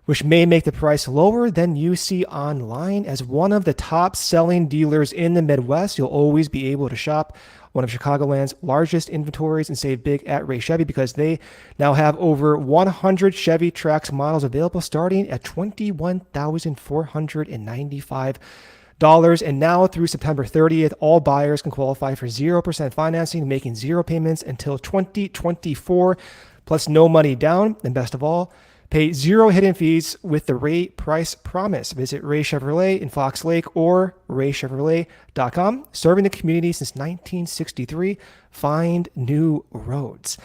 which may make the price lower than you see online. As one of the top selling dealers in the Midwest, you'll always be able to shop one of Chicagoland's largest inventories and save big at Ray Chevy because they now have over 100 Chevy Trax models available starting at $21,495. And now through September 30th, all buyers can qualify for 0% financing, making 0 payments until 2024, plus no money down. And best of all, pay 0 hidden fees with the Ray Price Promise. Visit Ray Chevrolet in Fox Lake or raychevrolet.com. Serving the community since 1963. Find new roads.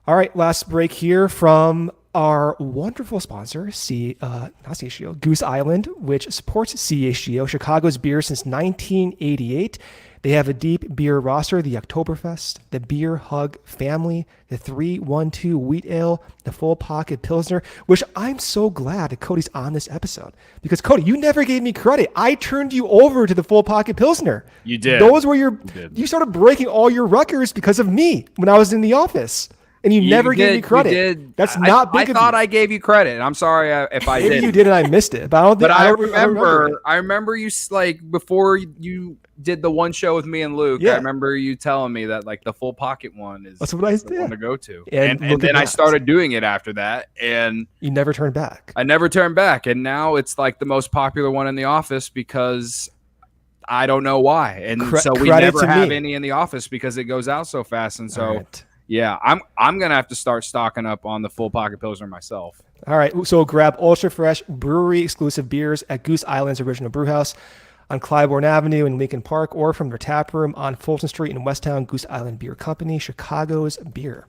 All right, last break here from our wonderful sponsor, not CHGO, Goose Island, which supports CHGO, Chicago's beer since 1988. They have a deep beer roster, the Oktoberfest, the Beer Hug Family, the 312 Wheat Ale, the Full Pocket Pilsner, which I'm so glad that Cody's on this episode. Because, Cody, you never gave me credit. I turned you over to the Full Pocket Pilsner. You did. Those were you started breaking all your records because of me when I was in the office. And you never gave me credit. You did. That's not big of you. I thought I gave you credit. I'm sorry if I did. Maybe you did and I missed it. But I don't think I remember you before you did the one show with me and Luke. Yeah. I remember you telling me that the Full Pocket one is that's what I did. One to go to. And then I started doing it after that, and you never turned back. I never turned back, and now it's the most popular one in the office because I don't know why. And so we never have any in the office because it goes out so fast, and so. Right. Yeah, I'm gonna have to start stocking up on the Full Pocket Pilsner myself. All right, so grab ultra fresh brewery exclusive beers at Goose Island's Original Brewhouse on Clybourne Avenue in Lincoln Park, or from their tap room on Fulton Street in Westtown. Goose Island Beer Company, Chicago's beer.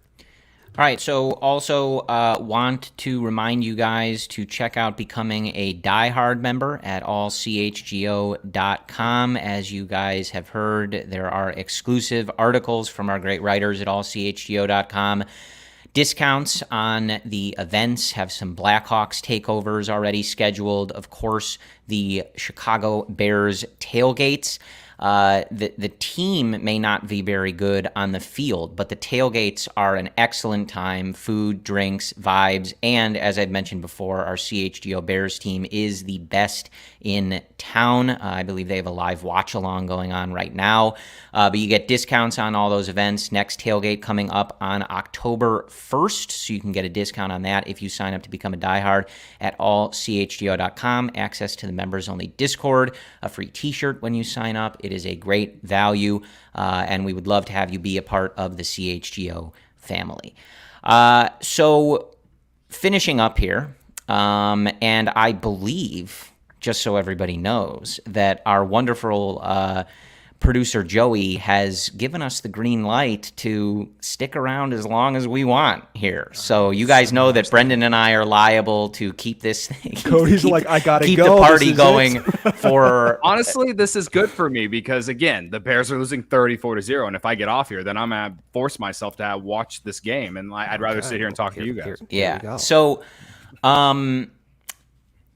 All right, so also want to remind you guys to check out becoming a diehard member at ALLCHGO.com. As you guys have heard, there are exclusive articles from our great writers at ALLCHGO.com. Discounts on the events, have some Blackhawks takeovers already scheduled. Of course, the Chicago Bears tailgates. The team may not be very good on the field, but the tailgates are an excellent time. Food, drinks, vibes, and as I've mentioned before, our CHGO Bears team is the best in town. I believe they have a live watch-along going on right now, but you get discounts on all those events. Next tailgate coming up on October 1st, so you can get a discount on that if you sign up to become a diehard at allchgo.com. Access to the members only Discord, a free t-shirt when you sign up. It is a great value, and we would love to have you be a part of the CHGO family. So finishing up here, and I believe, just so everybody knows, that our wonderful producer Joey has given us the green light to stick around as long as we want here. So you guys know that Brendan and I are liable to keep this Cody's like, I gotta keep go. the party going for Honestly, this is good for me because, again, the Bears are losing 34-0, and if I get off here, then I'm going to force myself to watch this game, and I'd rather sit here and talk to you guys. Yeah. So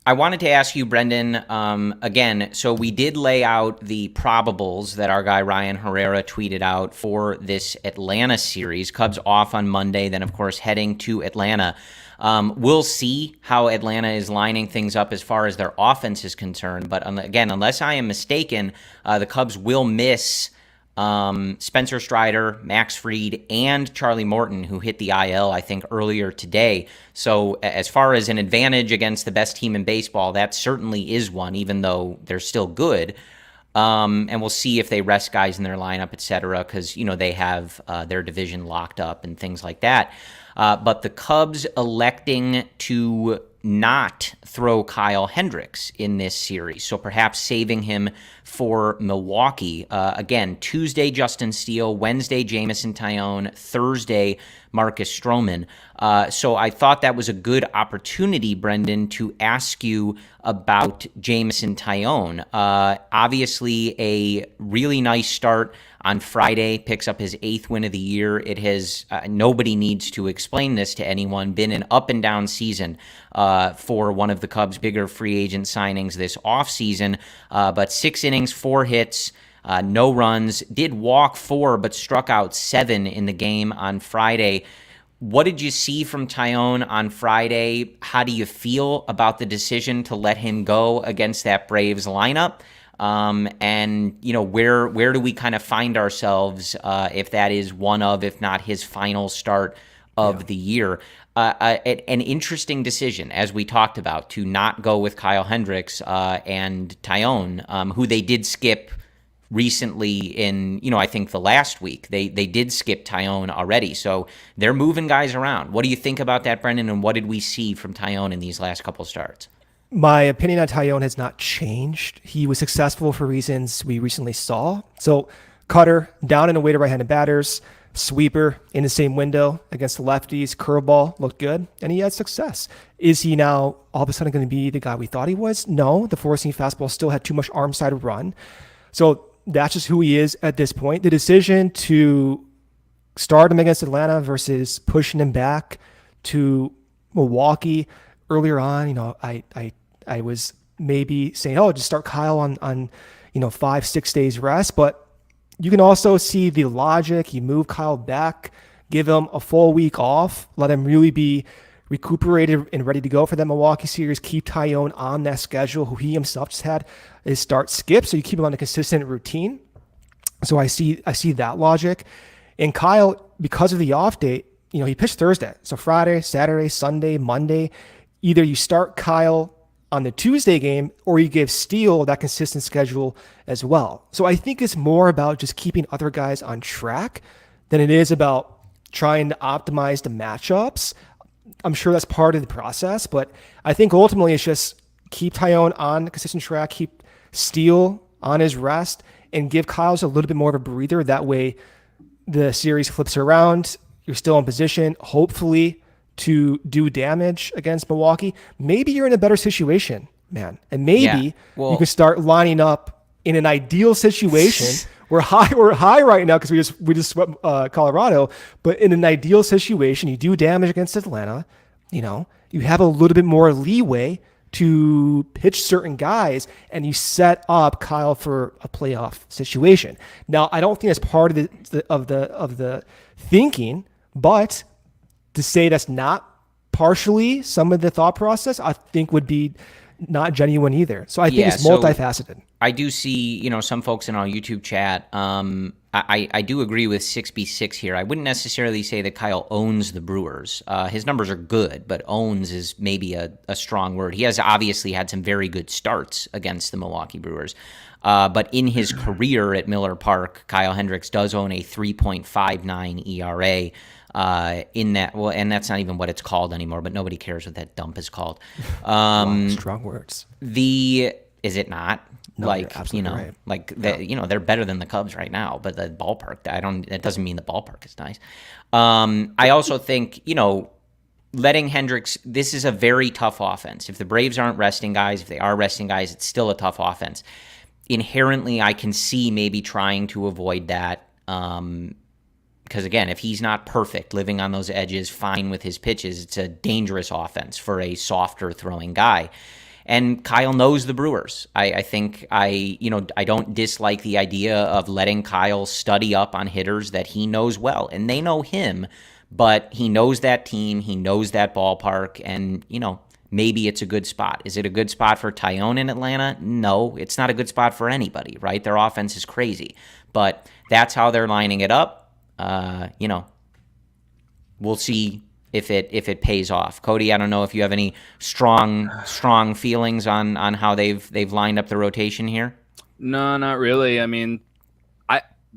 I wanted to ask you, Brendan, again, so we did lay out the probables that our guy Ryan Herrera tweeted out for this Atlanta series. Cubs off on Monday, then, of course, heading to Atlanta. We'll see how Atlanta is lining things up as far as their offense is concerned. But, again, unless I am mistaken, the Cubs will miss Spencer Strider, Max Fried, and Charlie Morton, who hit the IL, I think, earlier today. So as far as an advantage against the best team in baseball, that certainly is one, even though they're still good. And we'll see if they rest guys in their lineup, et cetera, because, they have their division locked up and things like that. But the Cubs electing to not throw Kyle Hendricks in this series, so perhaps saving him for Milwaukee. Again, Tuesday, Justin Steele, Wednesday, Jamison Tyone, Thursday, Marcus Stroman. So I thought that was a good opportunity, Brendan, to ask you about Jamison Tyone. Obviously, a really nice start on Friday, picks up his 8th win of the year. It has, nobody needs to explain this to anyone, been an up and down season for one of the Cubs' bigger free agent signings this offseason. But 6 innings, 4 hits, no runs, did walk 4, but struck out 7 in the game on Friday. What did you see from Tyone on Friday? How do you feel about the decision to let him go against that Braves lineup? And, where do we kind of find ourselves if that is one of, if not his final start of the year? An interesting decision, as we talked about, to not go with Kyle Hendricks and Tyone, who they did skip recently in, I think the last week. They did skip Tyone already, so they're moving guys around. What do you think about that, Brendan, and what did we see from Tyone in these last couple starts? My opinion on Tyone has not changed. He was successful for reasons we recently saw. So cutter, down and away to right-handed batters, sweeper in the same window against the lefties, curveball looked good, and he had success. Is he now all of a sudden going to be the guy we thought he was? No, the four-seam fastball still had too much arm side run. So that's just who he is at this point. The decision to start him against Atlanta versus pushing him back to Milwaukee earlier on, I was maybe saying, just start Kyle on 5-6 days rest. But you can also see the logic. You move Kyle back, give him a full week off, let him really be recuperated and ready to go for that Milwaukee series. Keep Tyone on that schedule, who he himself just had his start skip. So you keep him on a consistent routine. So I see that logic. And Kyle, because of the off date, he pitched Thursday. So Friday, Saturday, Sunday, Monday, either you start Kyle on the Tuesday game, or you give Steele that consistent schedule as well. So I think it's more about just keeping other guys on track than it is about trying to optimize the matchups. I'm sure that's part of the process, but I think ultimately it's just keep Tyone on a consistent track, keep Steele on his rest, and give Kyle's a little bit more of a breather. That way the series flips around. You're still in position, hopefully, to do damage against Milwaukee. Maybe you're in a better situation, man. And maybe you can start lining up in an ideal situation. We're high right now because we just swept Colorado, but in an ideal situation, you do damage against Atlanta, you have a little bit more leeway to pitch certain guys, and you set up Kyle for a playoff situation. Now, I don't think that's part of the thinking, but to say that's not partially some of the thought process, I think would be not genuine either. So I think it's multifaceted. I do see, some folks in our YouTube chat. I do agree with 6B6 here. I wouldn't necessarily say that Kyle owns the Brewers. His numbers are good, but owns is maybe a strong word. He has obviously had some very good starts against the Milwaukee Brewers. But in his career at Miller Park, Kyle Hendricks does own a 3.59 ERA. In that, well, and that's not even what it's called anymore, but nobody cares what that dump is called. Wow, strong words. Is it not? No, Like, you're absolutely right. like they're better than the Cubs right now, but the ballpark, that doesn't mean the ballpark is nice. I also think, letting Hendricks, this is a very tough offense. If the Braves aren't resting guys, if they are resting guys, it's still a tough offense. Inherently, I can see maybe trying to avoid that. Because again, if he's not perfect, living on those edges, fine with his pitches, it's a dangerous offense for a softer throwing guy. And Kyle knows the Brewers. I think I don't dislike the idea of letting Kyle study up on hitters that he knows well, and they know him, but he knows that team, he knows that ballpark, and maybe it's a good spot. Is it a good spot for Tyone in Atlanta? No, it's not a good spot for anybody, right? Their offense is crazy, but that's how they're lining it up. We'll see if it pays off. Cody, I don't know if you have any strong feelings on how they've lined up the rotation here. No, not really. I mean,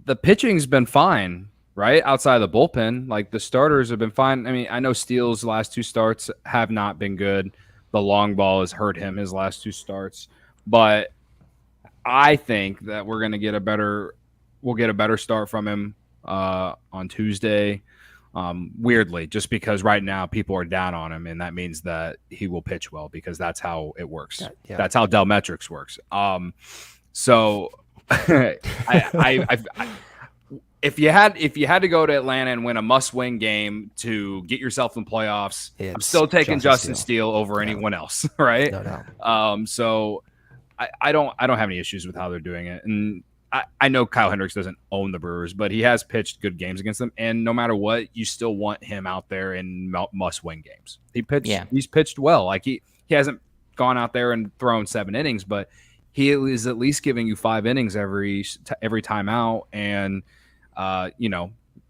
the pitching's been fine, right? Outside of the bullpen, like the starters have been fine. I mean, I know Steele's last two starts have not been good. The long ball has hurt him his last two starts, but I think that we'll get a better start from him on Tuesday. Weirdly, just because right now people are down on him, and that means that he will pitch well because that's how it works. Yeah. That's how Dell Metrics works. So if you had to go to Atlanta and win a must-win game to get yourself in playoffs, I'm still taking Justin Steele over anyone else, right? No doubt. So I don't have any issues with how they're doing it, and I know Kyle Hendricks doesn't own the Brewers, but he has pitched good games against them. And no matter what, you still want him out there in must-win games. He's pitched well. Like he hasn't gone out there and thrown 7 innings, but he is at least giving you 5 innings every time out. And,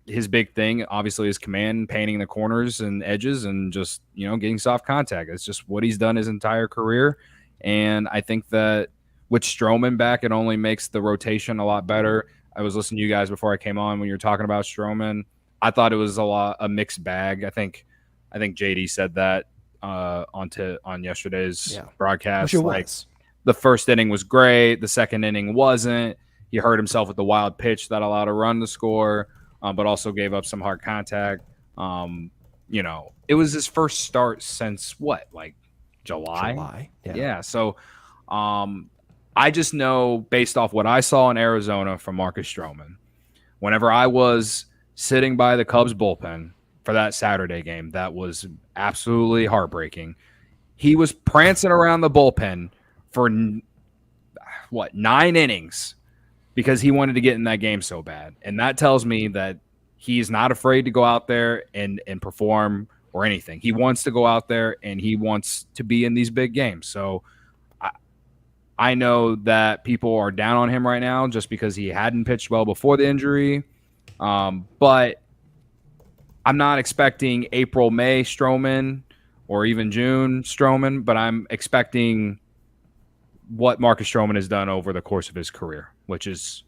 his big thing obviously is command, painting the corners and edges and just, getting soft contact. It's just what he's done his entire career. And I think that with Stroman back, it only makes the rotation a lot better. I was listening to you guys before I came on when you were talking about Stroman. I thought it was a mixed bag. I think JD said that on yesterday's broadcast. Like the first inning was great, the second inning wasn't. He hurt himself with the wild pitch that allowed a run to score, but also gave up some hard contact. It was his first start since what, like July? Yeah. So, I just know based off what I saw in Arizona from Marcus Stroman, whenever I was sitting by the Cubs bullpen for that Saturday game, that was absolutely heartbreaking. He was prancing around the bullpen for 9 innings because he wanted to get in that game so bad. And that tells me that he's not afraid to go out there and perform or anything. He wants to go out there and he wants to be in these big games. So I know that people are down on him right now just because he hadn't pitched well before the injury. But I'm not expecting April, May Stroman or even June Stroman, but I'm expecting what Marcus Stroman has done over the course of his career, which is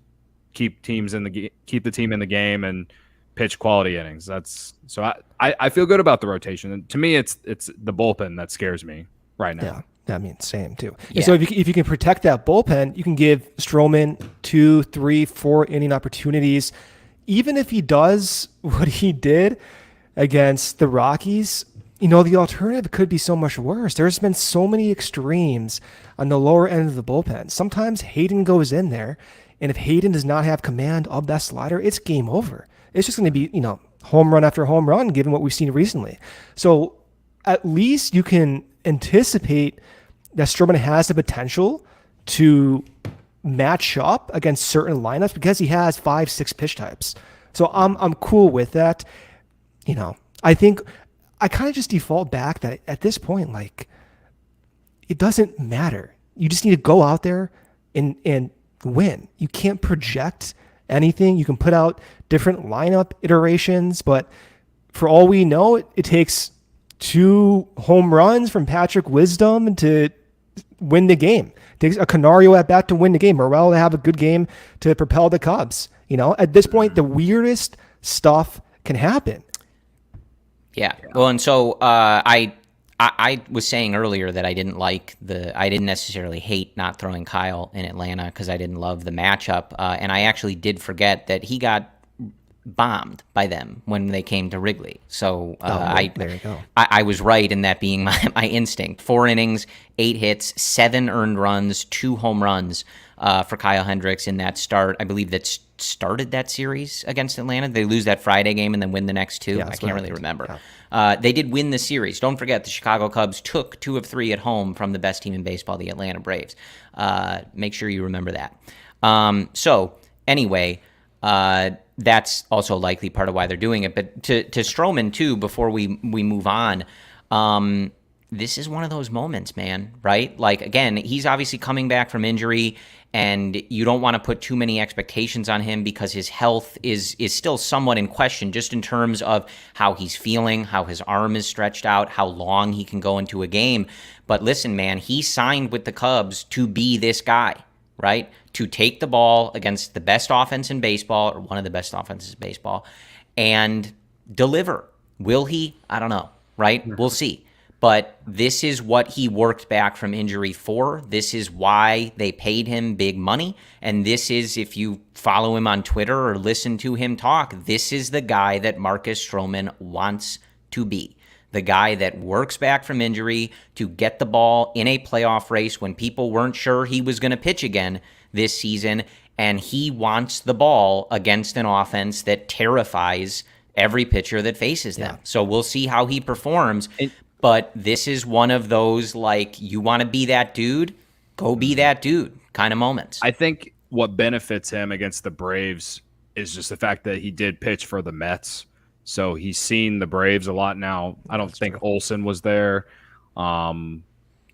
keep the team in the game and pitch quality innings. I feel good about the rotation. And to me, it's the bullpen that scares me right now. Yeah. I mean, same too. Yeah. So if you can protect that bullpen, you can give Stroman 2, 3, 4 inning opportunities. Even if he does what he did against the Rockies, the alternative could be so much worse. There's been so many extremes on the lower end of the bullpen. Sometimes Hayden goes in there, and if Hayden does not have command of that slider, it's game over. It's just going to be, home run after home run, given what we've seen recently. So at least you can anticipate that Stroman has the potential to match up against certain lineups because he has 5, 6 pitch types. So I'm cool with that. I think I kind of just default back that at this point, like, it doesn't matter. You just need to go out there and win. You can't project anything. You can put out different lineup iterations, but for all we know, it takes 2 home runs from Patrick Wisdom to win the game. It takes a Canario at bat to win the game. Morel to have a good game to propel the Cubs. At this point, the weirdest stuff can happen. Yeah. Well, and so I was saying earlier that I didn't necessarily hate not throwing Kyle in Atlanta because I didn't love the matchup. And I actually did forget that he got bombed by them when they came to Wrigley. So there you go. I was right in that being my instinct. 4 innings, 8 hits, 7 earned runs, 2 home runs for Kyle Hendricks in that start. I believe that started that series against Atlanta. They lose that Friday game and then win the next 2. I can't really remember. Yeah. They did win the series. Don't forget, the Chicago Cubs took 2 of 3 at home from the best team in baseball, the Atlanta Braves. Make sure you remember that. So anyway, that's also likely part of why they're doing it. But to Stroman, too, before we move on, this is one of those moments, man, right? Like, again, he's obviously coming back from injury, and you don't want to put too many expectations on him because his health is still somewhat in question, just in terms of how he's feeling, how his arm is stretched out, how long he can go into a game. But listen, man, he signed with the Cubs to be this guy, right? To take the ball against the best offense in baseball, or one of the best offenses in baseball, and deliver. Will he? I don't know, right? We'll see. But this is what he worked back from injury for. This is why they paid him big money. And this is, if you follow him on Twitter or listen to him talk, this is the guy that Marcus Stroman wants to be. The guy that works back from injury to get the ball in a playoff race when people weren't sure he was going to pitch again this season. And he wants the ball against an offense that terrifies every pitcher that faces them. So we'll see how he performs. But this is one of those, like, you want to be that dude, go be that dude kind of moments. I think what benefits him against the Braves is just the fact that he did pitch for the Mets. So he's seen the Braves a lot now. I don't think Olsen was there. And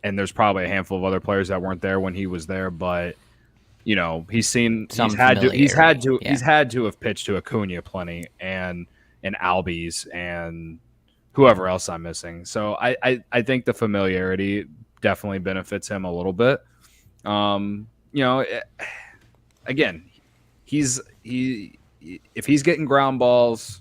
there's probably a handful of other players that weren't there when he was there. But, he's had to have pitched to Acuna plenty and Albies and whoever else I'm missing. So I think the familiarity definitely benefits him a little bit. Again, if he's getting ground balls,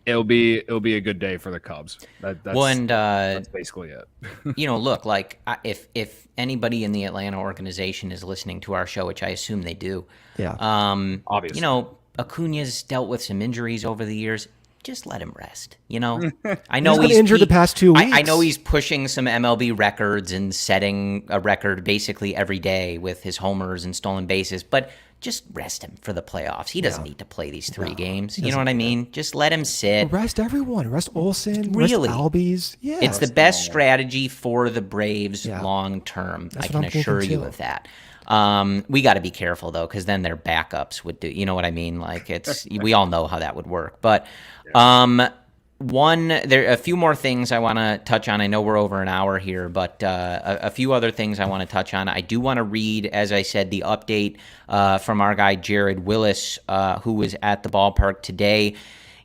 it'll be a good day for the Cubs. That's basically it. Look, like if anybody in the Atlanta organization is listening to our show, which I assume they do, obviously, Acuna's dealt with some injuries over the years. Just let him rest. I know he's been injured the past 2 weeks. I know he's pushing some MLB records and setting a record basically every day with his homers and stolen bases, but just rest him for the playoffs. He doesn't need to play these 3 games. You know what I mean? Just let him sit. Rest everyone. Rest Olsen. Really? Rest Albies. Yeah. It's the best strategy for the Braves long term. I can assure you of that. We got to be careful though, because then their backups would do. You know what I mean? Like we all know how that would work. But there are a few more things I want to touch on. I know we're over an hour here, but a few other things I want to touch on. I do want to read, as I said, the update from our guy Jared Willis, who was at the ballpark today.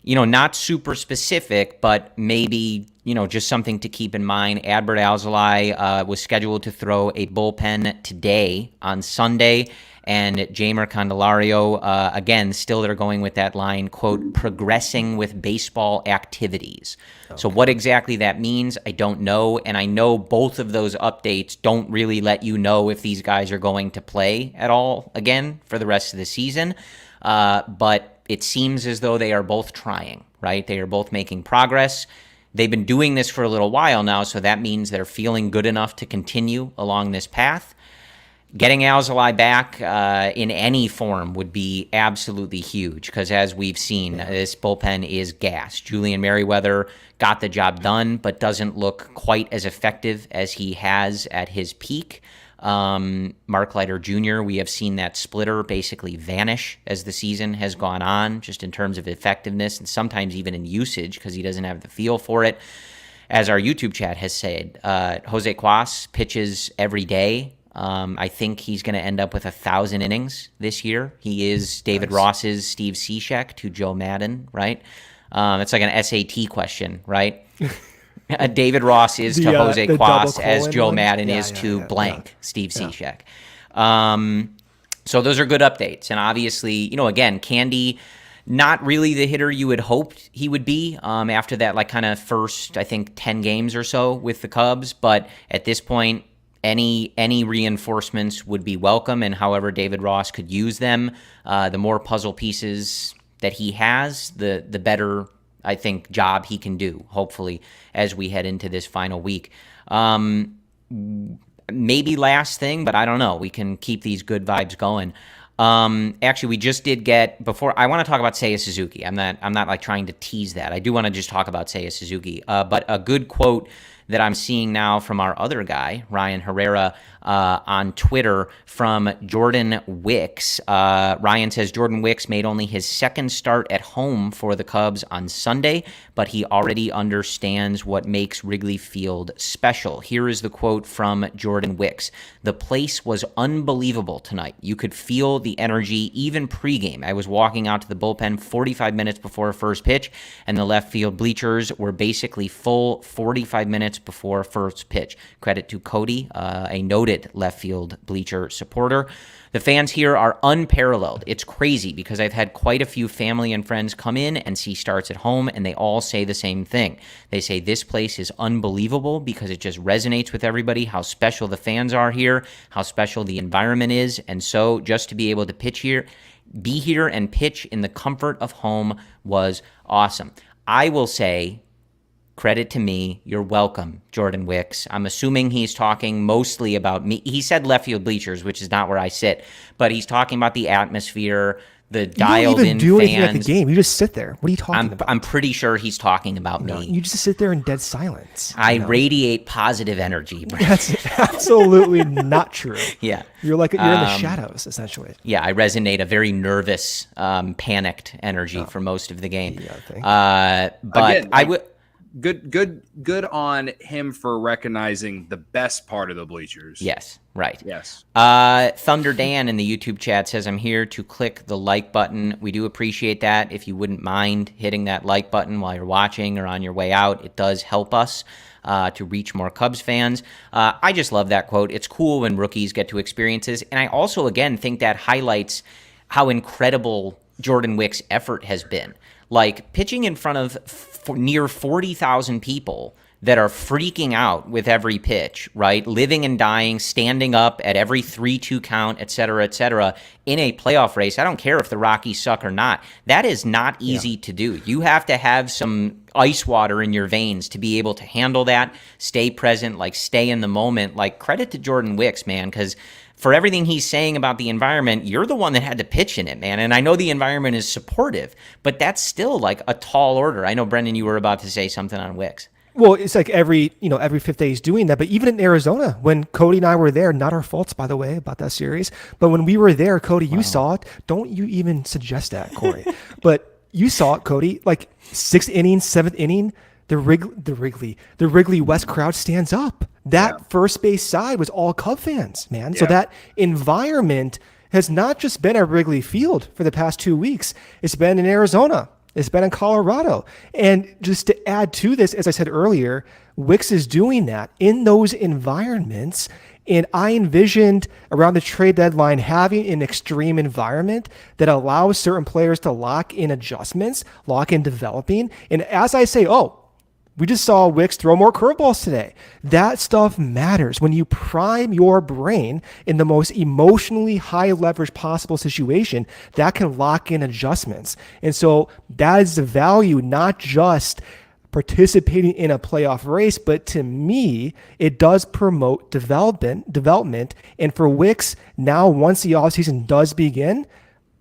Not super specific, but maybe, just something to keep in mind. Adbert Alzolay was scheduled to throw a bullpen today on Sunday, and Jeimer Candelario, again, still they're going with that line, quote, progressing with baseball activities. Okay. So what exactly that means, I don't know, and I know both of those updates don't really let you know if these guys are going to play at all again for the rest of the season, but it seems as though they are both trying, right? They are both making progress. They've been doing this for a little while now, so that means they're feeling good enough to continue along this path. Getting Alzolay back in any form would be absolutely huge because, as we've seen, this bullpen is gassed. Julian Merriweather got the job done, but doesn't look quite as effective as he has at his peak. Mark Leiter Jr., we have seen that splitter basically vanish as the season has gone on, just in terms of effectiveness and sometimes even in usage because he doesn't have the feel for it. As our YouTube chat has said, Jose Cuas pitches every day I think he's going to end up with 1,000 innings this year. He is David Ross's Steve Cishek to Joe Madden, right? It's like an SAT question, right? David Ross is to Jose Quas as Joe Madden is to blank Steve Cishek. So those are good updates. And obviously, again, Candy, not really the hitter you had hoped he would be after that like kind of first, I think, 10 games or so with the Cubs. But at this point, any reinforcements would be welcome. And however David Ross could use them, the more puzzle pieces that he has, the better, I think, job he can do, hopefully, as we head into this final week. Maybe last thing, but I don't know. We can keep these good vibes going. Actually, we just did get before. I want to talk about Seiya Suzuki. I'm not like trying to tease that. I do want to just talk about Seiya Suzuki. But a good quote that I'm seeing now from our other guy, Ryan Herrera, on Twitter from Jordan Wicks. Ryan says Jordan Wicks made only his second start at home for the Cubs on Sunday, but he already understands what makes Wrigley Field special. Here is the quote from Jordan Wicks. "The place was unbelievable tonight. You could feel the energy even pregame. I was walking out to the bullpen 45 minutes before first pitch, and the left field bleachers were basically full 45 minutes before first pitch." Credit to Cody, a noted left field bleacher supporter. "The fans here are unparalleled. It's crazy because I've had quite a few family and friends come in and see starts at home, and they all say the same thing. They say this place is unbelievable because it just resonates with everybody, how special the fans are here, how special the environment is, and so just to be able to be here and pitch in the comfort of home was awesome." I will say, credit to me. You're welcome, Jordan Wicks. I'm assuming he's talking mostly about me. He said left field bleachers, which is not where I sit, but he's talking about the atmosphere, the dialed-in fans. You don't even do anything at the game. You just sit there. What are you talking about? I'm pretty sure he's talking about me. You just sit there in dead silence. I radiate positive energy. That's absolutely not true. Yeah. You're in the shadows, essentially. Yeah, I resonate a very nervous, panicked energy for most of the game. Yeah, I think. But Again, I would... Good on him for recognizing the best part of the bleachers. Yes, right. Yes. Thunder Dan in the YouTube chat says, "I'm here to click the like button." We do appreciate that. If you wouldn't mind hitting that like button while you're watching or on your way out, it does help us to reach more Cubs fans. I just love that quote. It's cool when rookies get to experience this. And I also, again, think that highlights how incredible Jordan Wicks' effort has been. Like pitching in front of near 40,000 people that are freaking out with every pitch, right? Living and dying, standing up at every 3-2 count, et cetera, in a playoff race. I don't care if the Rockies suck or not. That is not easy to do. You have to have some ice water in your veins to be able to handle that, stay present, like stay in the moment. Like credit to Jordan Wicks, man, because for everything he's saying about the environment, you're the one that had to pitch in it, man. And I know the environment is supportive, but that's still like a tall order. I know, Brendan, you were about to say something on Wicks. Well, it's like every fifth day he's doing that. But even in Arizona, when Cody and I were there, not our faults, by the way, about that series. But when we were there, Cody, you saw it. Don't you even suggest that, Corey. But you saw it, Cody, like 6th inning, 7th inning, the Wrigley West crowd stands up. That first base side was all Cub fans, man. Yeah. So that environment has not just been at Wrigley Field for the past 2 weeks. It's been in Arizona. It's been in Colorado. And just to add to this, as I said earlier, Wicks is doing that in those environments. And I envisioned around the trade deadline having an extreme environment that allows certain players to lock in adjustments, lock in developing. And as I say, we just saw Wicks throw more curveballs today. That stuff matters. When you prime your brain in the most emotionally high leverage possible situation, that can lock in adjustments. And so that is the value, not just participating in a playoff race, but to me, it does promote development. And for Wicks, now once the offseason does begin,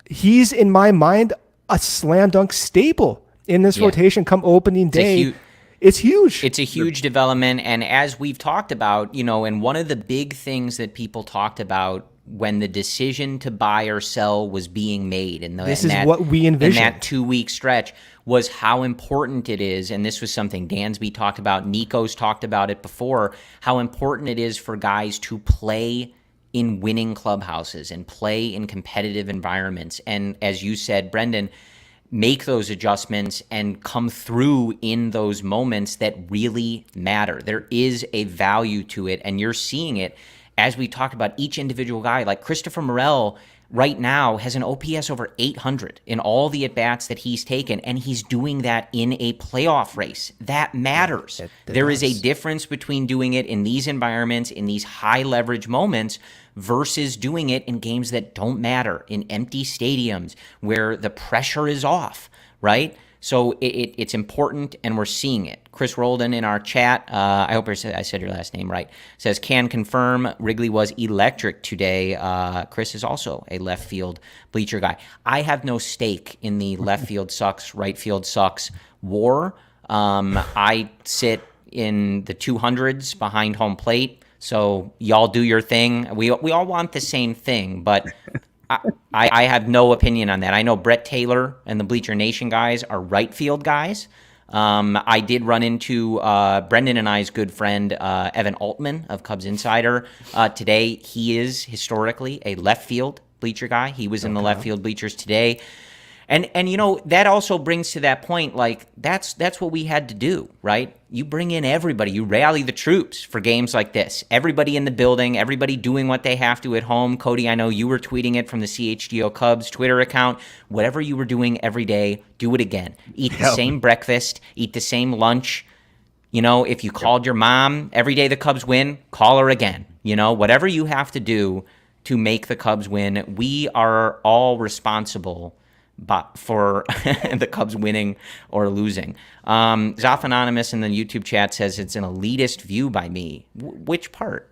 he's, in my mind, a slam dunk staple in this rotation come opening day. It's huge. It's a huge development. And as we've talked about, and one of the big things that people talked about when the decision to buy or sell was being made what we envisioned in that 2-week stretch was how important it is. And this was something Dansby talked about. Nico's talked about it before, how important it is for guys to play in winning clubhouses and play in competitive environments. And as you said, Brendan, make those adjustments and come through in those moments that really matter. There is a value to it, and you're seeing it as we talked about each individual guy. Like Christopher Morel right now has an OPS over 800 in all the at-bats that he's taken, and he's doing that in a playoff race. That matters. It there is does. a difference between doing it in these environments, in these high-leverage moments, versus doing it in games that don't matter, in empty stadiums where the pressure is off, right? So it's important, and we're seeing it. Chris Roldan in our chat, I hope I said your last name right, says, can confirm Wrigley was electric today. Chris is also a left field bleacher guy. I have no stake in the left field sucks, right field sucks war. I sit in the 200s behind home plate, so y'all do your thing. We all want the same thing, but I have no opinion on that. I know Brett Taylor and the Bleacher Nation guys are right field guys. I did run into Brendan and I's good friend, Evan Altman of Cubs Insider. Today, he is historically a left field bleacher guy. He was in the left field bleachers today. And you know, that also brings to that point, like, that's what we had to do, right? You bring in everybody. You rally the troops for games like this. Everybody in the building, everybody doing what they have to at home. Cody, I know you were tweeting it from the CHGO Cubs Twitter account. Whatever you were doing every day, do it again. Eat the same breakfast, eat the same lunch. You know, if you called your mom every day the Cubs win, call her again. You know, whatever you have to do to make the Cubs win, we are all responsible for the Cubs winning or losing. Zoff Anonymous in the YouTube chat says it's an elitist view by me. Which part?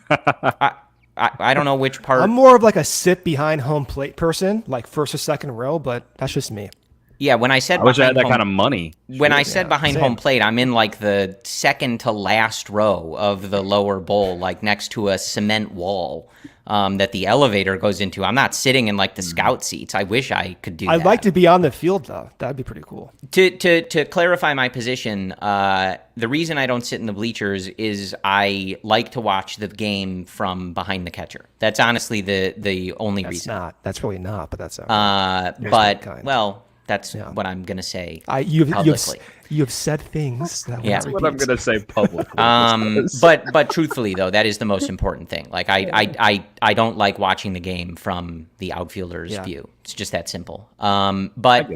I don't know which part. I'm more of like a sit behind home plate person, like first or second row, but that's just me. Yeah, when I said I wish I had that kind of money. When I said behind home plate, I'm in like the second to last row of the lower bowl, like next to a cement wall that the elevator goes into. I'm not sitting in like the scout seats. I wish I could do that. I'd like to be on the field though. That'd be pretty cool. To clarify my position, the reason I don't sit in the bleachers is I like to watch the game from behind the catcher. That's honestly the only reason. That's really not, but that's well, that's what I'm gonna say publicly. You've said things that That's what I'm gonna say publicly. But truthfully though, that is the most important thing. Like I don't like watching the game from the outfielder's view. It's just that simple. But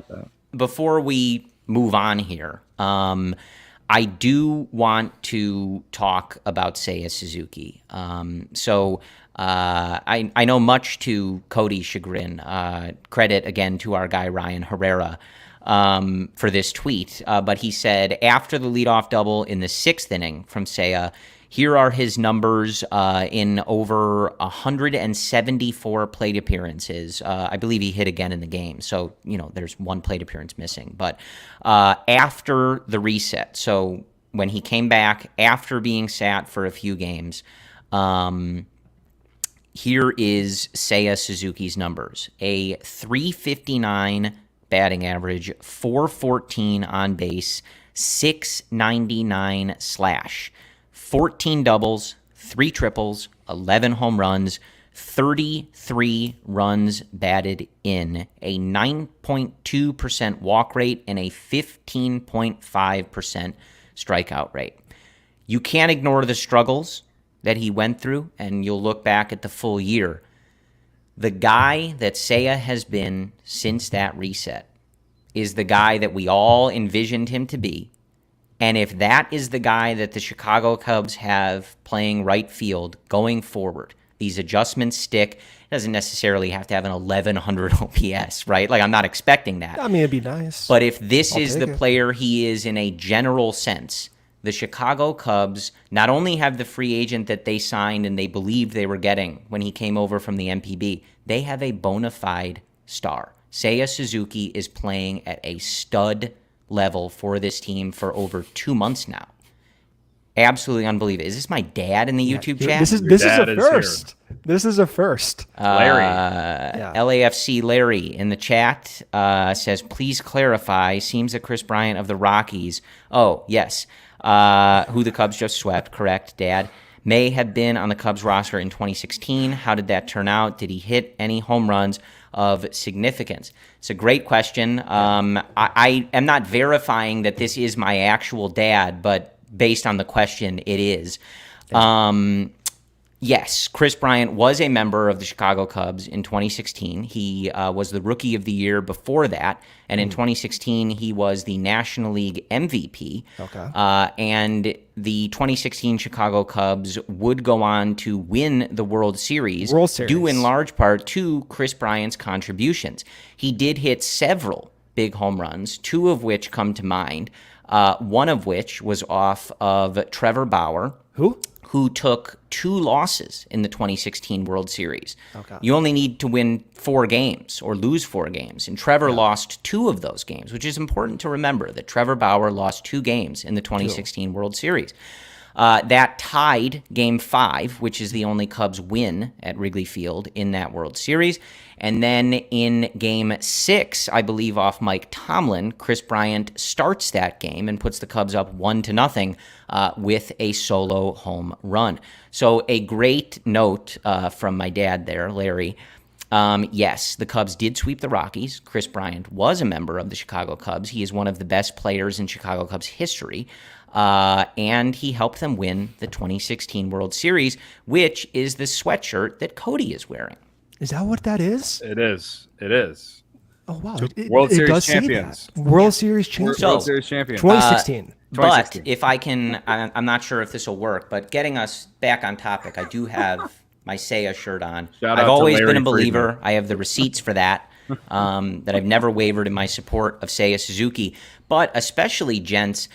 before we move on here, I do want to talk about Seiya Suzuki. I know much to Cody's chagrin. Credit again to our guy Ryan Herrera for this tweet. But he said, after the leadoff double in the sixth inning from Seiya, here are his numbers in over 174 plate appearances. I believe he hit again in the game. So, you know, there's one plate appearance missing. But after the reset, so when he came back after being sat for a few games, here is Seiya Suzuki's numbers. A 359 batting average, 414 on base, 699 slash, 14 doubles, 3 triples, 11 home runs, 33 runs batted in, a 9.2% walk rate, and a 15.5% strikeout rate. You can't ignore the struggles that he went through, and you'll look back at the full year. The guy that Seiya has been since that reset is the guy that we all envisioned him to be. And if that is the guy that the Chicago Cubs have playing right field going forward, these adjustments stick. It doesn't necessarily have to have an 1100 OPS, right? Like, I'm not expecting that. I mean, it'd be nice. But if this is the player he is in a general sense, the Chicago Cubs not only have the free agent that they signed and they believed they were getting when he came over from the MPB, they have a bona fide star. Seiya Suzuki is playing at a stud level for this team for over 2 months now. Absolutely unbelievable. Is this my dad in the YouTube chat? This is a first. This is a first. Larry. LAFC Larry in the chat says, please clarify, seems that Chris Bryant of the Rockies. Oh, yes. Who the Cubs just swept, correct, Dad? may have been on the Cubs roster in 2016. How did that turn out? Did he hit any home runs of significance? It's a great question. I am not verifying that this is my actual dad, but based on the question, it is. Yes, Chris Bryant was a member of the Chicago Cubs in 2016. He was the Rookie of the Year before that, and in 2016 he was the National League MVP. Okay. And the 2016 Chicago Cubs would go on to win the World Series, due in large part to Chris Bryant's contributions. He did hit several big home runs, two of which come to mind, one of which was off of Trevor Bauer. Who took 2 losses in the 2016 World Series. Okay. You only need to win 4 games or lose 4 games. And Trevor lost 2 of those games, which is important to remember that Trevor Bauer lost 2 games in the 2016 World Series. That tied Game 5, which is the only Cubs win at Wrigley Field in that World Series. And then in Game 6, I believe off Mike Tomlin, Chris Bryant starts that game and puts the Cubs up 1-0 with a solo home run. So a great note from my dad there, Larry. Yes, the Cubs did sweep the Rockies. Chris Bryant was a member of the Chicago Cubs. He is one of the best players in Chicago Cubs history. And he helped them win the 2016 World Series, which is the sweatshirt that Cody is wearing. Is that what that is? It is. It is. Oh, wow. World Series does champions. World Series champions. World Series champions. 2016. But if I can, I'm not sure if this will work, but getting us back on topic, I do have my Seiya shirt on. I've always been a believer. Friedman. I have the receipts for that, that I've never wavered in my support of Seiya Suzuki. But especially, gents,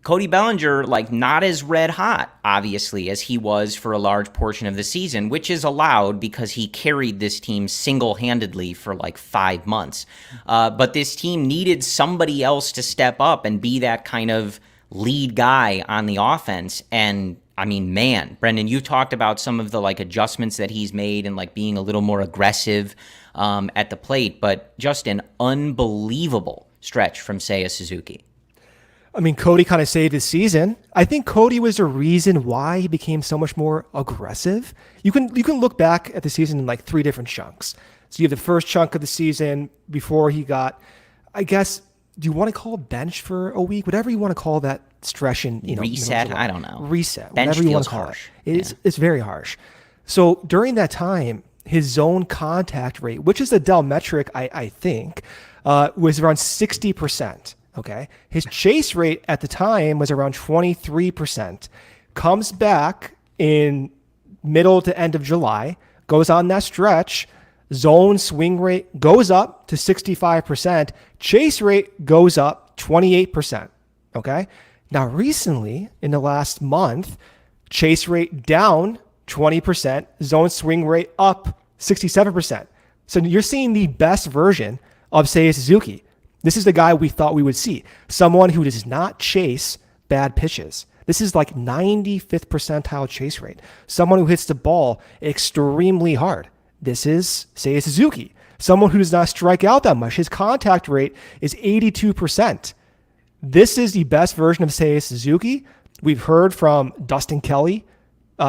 Cody Bellinger, not as red hot, obviously, as he was for a large portion of the season, which is allowed because he carried this team single-handedly for 5 months. But this team needed somebody else to step up and be that kind of lead guy on the offense. And I mean, man, Brendan, you talked about some of the adjustments that he's made and being a little more aggressive at the plate, but just an unbelievable stretch from Seiya Suzuki. I mean, Cody kind of saved his season. I think Cody was the reason why he became so much more aggressive. You can look back at the season in 3 different chunks. So you have the first chunk of the season before he got, I guess, do you want to call bench for a week? Whatever you want to call that stretch in, reset. I don't know. Reset. Bench whatever you want feels to call harsh. It's very harsh. So during that time, his zone contact rate, which is a Dell metric, I think, was around 60%. Okay. His chase rate at the time was around 23%. Comes back in middle to end of July, goes on that stretch. Zone swing rate goes up to 65%. Chase rate goes up 28%. Okay. Now, recently, in the last month, chase rate down 20%, zone swing rate up 67%. So you're seeing the best version of Seiya Suzuki. This is the guy we thought we would see. Someone who does not chase bad pitches. This is 95th percentile chase rate. Someone who hits the ball extremely hard. This is Seiya Suzuki. Someone who does not strike out that much. His contact rate is 82%. This is the best version of Seiya Suzuki. We've heard from Dustin Kelly,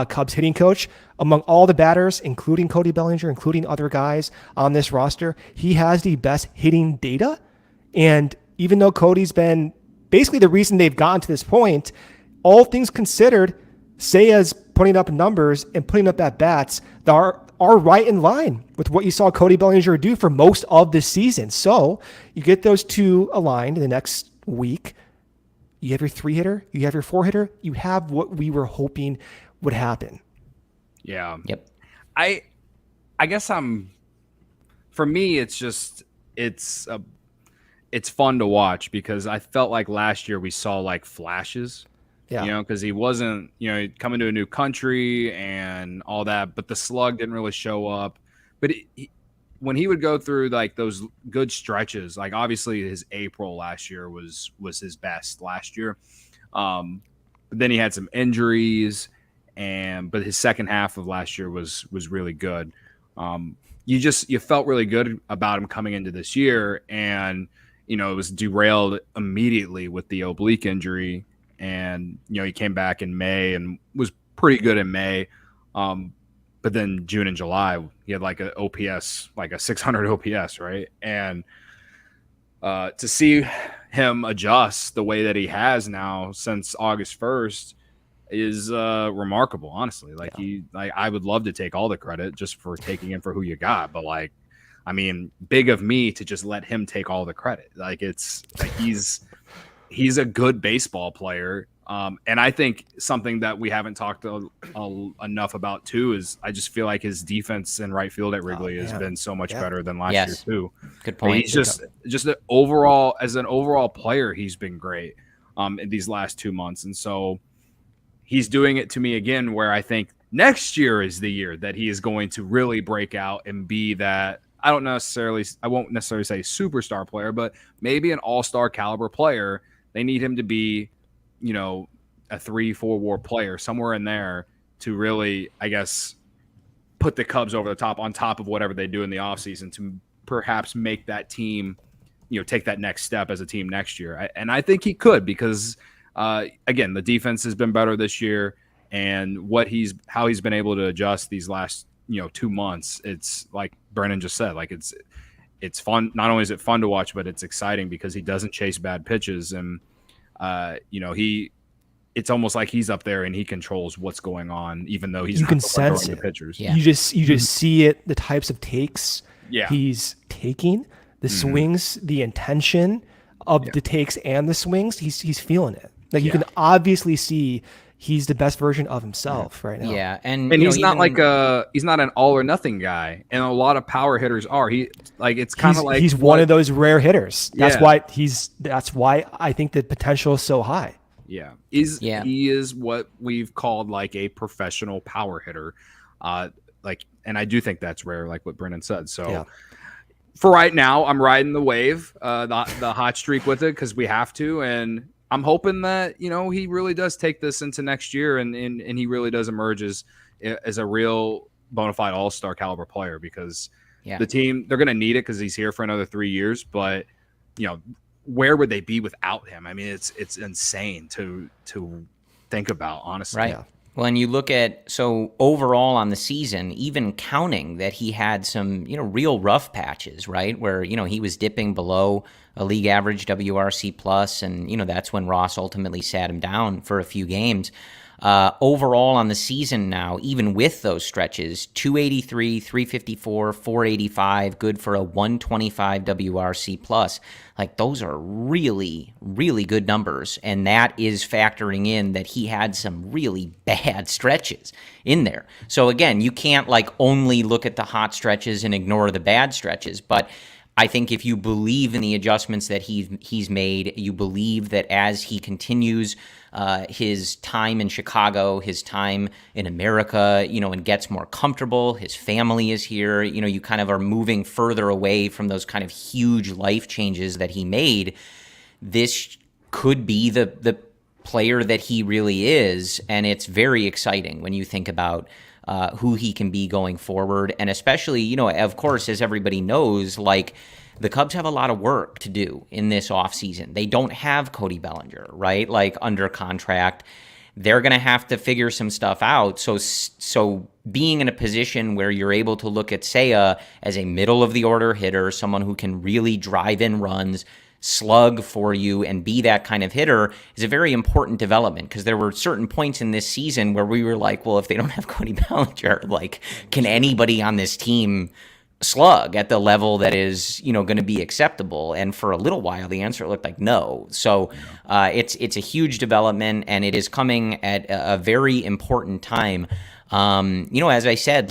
Cubs hitting coach, among all the batters, including Cody Bellinger, including other guys on this roster. He has the best hitting data. And even though Cody's been basically the reason they've gotten to this point, all things considered, Seiya's putting up numbers and putting up at-bats that are right in line with what you saw Cody Bellinger do for most of this season. So you get those two aligned in the next week. You have your 3-hitter, you have your 4-hitter, you have what we were hoping would happen. Yeah. Yep. I guess for me, it's fun to watch because I felt like last year we saw flashes, because he wasn't, coming to a new country and all that, but the slug didn't really show up. But when he would go through those good stretches, obviously his April last year was his best last year. But then he had some injuries but his second half of last year was really good. You felt really good about him coming into this year, and it was derailed immediately with the oblique injury. And, he came back in May and was pretty good in May. But then June and July, he had like a OPS, like a 600 OPS, right? And to see him adjust the way that he has now since August 1st is remarkable, honestly. Like I would love to take all the credit just for taking him for who you got, but like, I mean, big of me to just let him take all the credit. Like it's like he's a good baseball player. And I think something that we haven't talked enough about too is I just feel like his defense in right field at Wrigley has been so much better than last year too. Good point. He's just an overall player, he's been great in these last 2 months. And so he's doing it to me again, where I think next year is the year that he is going to really break out and be that. I won't necessarily say superstar player, but maybe an all-star caliber player. They need him to be, you know, a 3-4 WAR player somewhere in there to really, I guess, put the Cubs over the top on top of whatever they do in the offseason to perhaps make that team, you know, take that next step as a team next year. And I think he could because, again, the defense has been better this year, and how he's been able to adjust these last, 2 months. It's like Brennan just said, like it's fun. Not only is it fun to watch, but it's exciting because he doesn't chase bad pitches. And, it's almost like he's up there and he controls what's going on, even though you can sense it. The pitchers. Yeah. You just see it, the types of takes he's taking, the swings, the intention of the takes and the swings. He's feeling it. Like you can obviously see he's the best version of himself right now. Yeah, and he's not like he's not an all or nothing guy, and a lot of power hitters are. It's kind of like he's one of those rare hitters. That's why I think the potential is so high. Yeah, he is what we've called like a professional power hitter, and I do think that's rare, like what Brennan said. So. For right now, I'm riding the wave, the hot streak with it because we have to, and I'm hoping that he really does take this into next year, and he really does emerge as a real bona fide all-star caliber player because the team, they're going to need it because he's here for another 3 years. But where would they be without him? I mean, it's insane to think about, honestly. Right. Yeah. Well, and you look at, so overall on the season, even counting that he had some, real rough patches, right? Where, he was dipping below a league average WRC plus, and, that's when Ross ultimately sat him down for a few games. Overall on the season now, even with those stretches, 283, 354, 485, good for a 125 WRC plus. Like those are really, really good numbers. And that is factoring in that he had some really bad stretches in there. So again, you can't only look at the hot stretches and ignore the bad stretches. But I think if you believe in the adjustments that he's made, you believe that as he continues his time in Chicago, his time in America, and gets more comfortable, his family is here, you kind of are moving further away from those kind of huge life changes that he made. This could be the player that he really is, and it's very exciting when you think about who he can be going forward. And especially, of course, as everybody knows, the Cubs have a lot of work to do in this offseason. They don't have Cody Bellinger, right? Under contract. They're going to have to figure some stuff out. So being in a position where you're able to look at Seiya as a middle-of-the-order hitter, someone who can really drive in runs, slug for you, and be that kind of hitter is a very important development, because there were certain points in this season where we were like, well, if they don't have Cody Bellinger, can anybody on this team slug at the level that is, going to be acceptable? And for a little while, the answer looked like no. So it's a huge development, and it is coming at a very important time. As I said,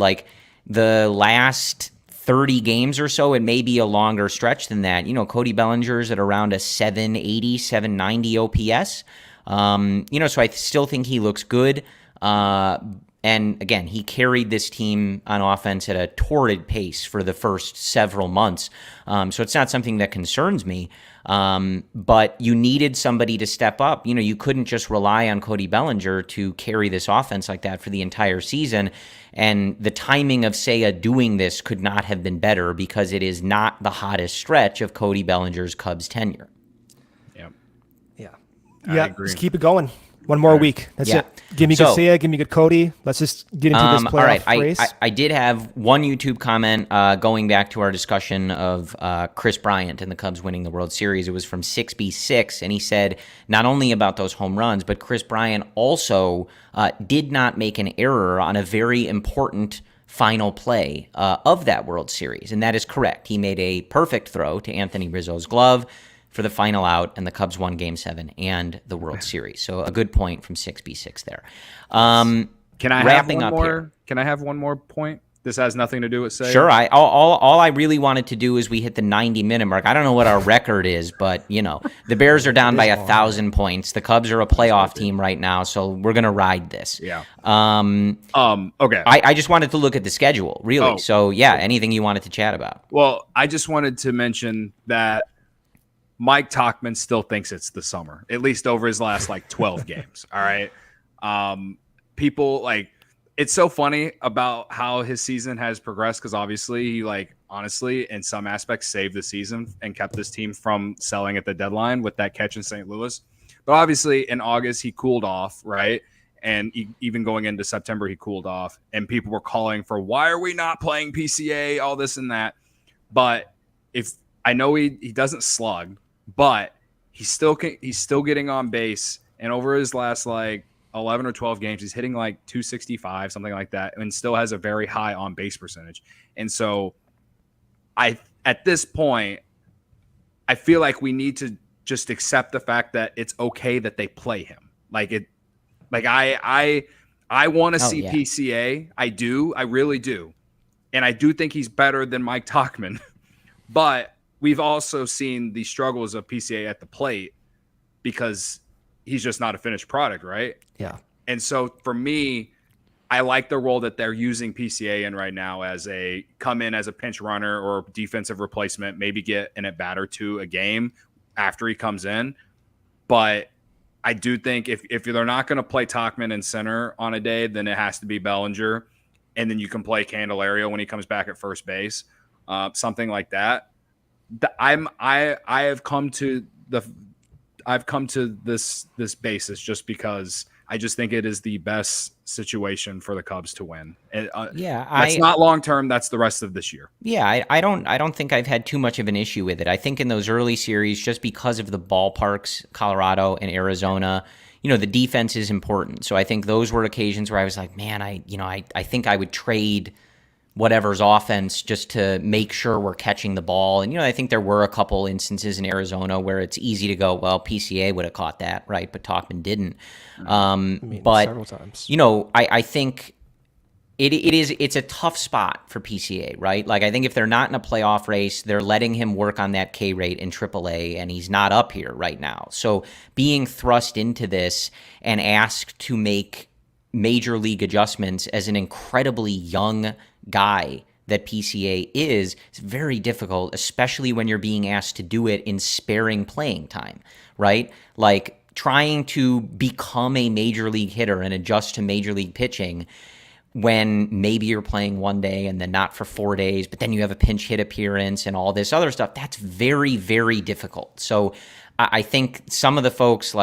the last 30 games or so, it may be a longer stretch than that. Cody Bellinger's at around a 780, 790 OPS. So I still think he looks good. And again, he carried this team on offense at a torrid pace for the first several months. So it's not something that concerns me. But you needed somebody to step up. You couldn't just rely on Cody Bellinger to carry this offense like that for the entire season. And the timing of Seiya doing this could not have been better, because it is not the hottest stretch of Cody Bellinger's Cubs tenure. Yeah. Yeah. Just keep it going. One more week. That's Yeah. it. Give me good Seiya, give me good Cody. Let's just get into this playoff race. I did have one YouTube comment going back to our discussion of Chris Bryant and the Cubs winning the World Series. It was from 6B6, and he said not only about those home runs, but Chris Bryant also did not make an error on a very important final play of that World Series, and that is correct. He made a perfect throw to Anthony Rizzo's glove for the final out, and the Cubs won Game 7 and the World Series. So a good point from 6B6 there. Can I have one more? Here. Can I have one more point? This has nothing to do with Seiya. Sure. All I really wanted to do is we hit the 90-minute mark. I don't know what our record is, but the Bears are down by 1,000 points. The Cubs are a playoff team right now, so we're gonna ride this. Yeah. Okay. I just wanted to look at the schedule, really. So yeah, anything you wanted to chat about? Well, I just wanted to mention that Mike Tauchman still thinks it's the summer, at least over his last 12 games. All right. People it's so funny about how his season has progressed, because obviously he honestly in some aspects saved the season and kept this team from selling at the deadline with that catch in St. Louis. But obviously in August he cooled off, right? And even going into September he cooled off, and people were calling for, why are we not playing PCA, all this and that. But if I know he doesn't slug, but he's still getting on base, and over his last 11 or 12 games he's hitting 265, something like that, and still has a very high on base percentage. And so at this point I feel like we need to just accept the fact that it's okay that they play him. I want to see PCA. I really do. And I do think he's better than Mike Tauchman. But we've also seen the struggles of PCA at the plate because he's just not a finished product, right? Yeah. And so for me, I like the role that they're using PCA in right now as come in as a pinch runner or defensive replacement, maybe get an at-bat or two a game after he comes in. But I do think if they're not going to play Tauchman in center on a day, then it has to be Bellinger, and then you can play Candelario when he comes back at first base, something like that. I've come to this basis just because I just think it is the best situation for the Cubs to win. That's not long term. That's the rest of this year. Yeah, I don't think I've had too much of an issue with it. I think in those early series, just because of the ballparks, Colorado and Arizona, the defense is important. So I think those were occasions where I was like, man, I think I would trade whatever's offense just to make sure we're catching the ball. And, I think there were a couple instances in Arizona where it's easy to go, well, PCA would have caught that, right? But Tauchman didn't. But, several times. I think it's a tough spot for PCA, right? I think if they're not in a playoff race, they're letting him work on that K rate in AAA, and he's not up here right now. So being thrust into this and asked to make major league adjustments as an incredibly young guy that PCA is, it's very difficult, especially when you're being asked to do it in sparing playing time, right? Trying to become a major league hitter and adjust to major league pitching when maybe you're playing one day and then not for 4 days, but then you have a pinch hit appearance and all this other stuff, that's very, very difficult. So I think some of the folks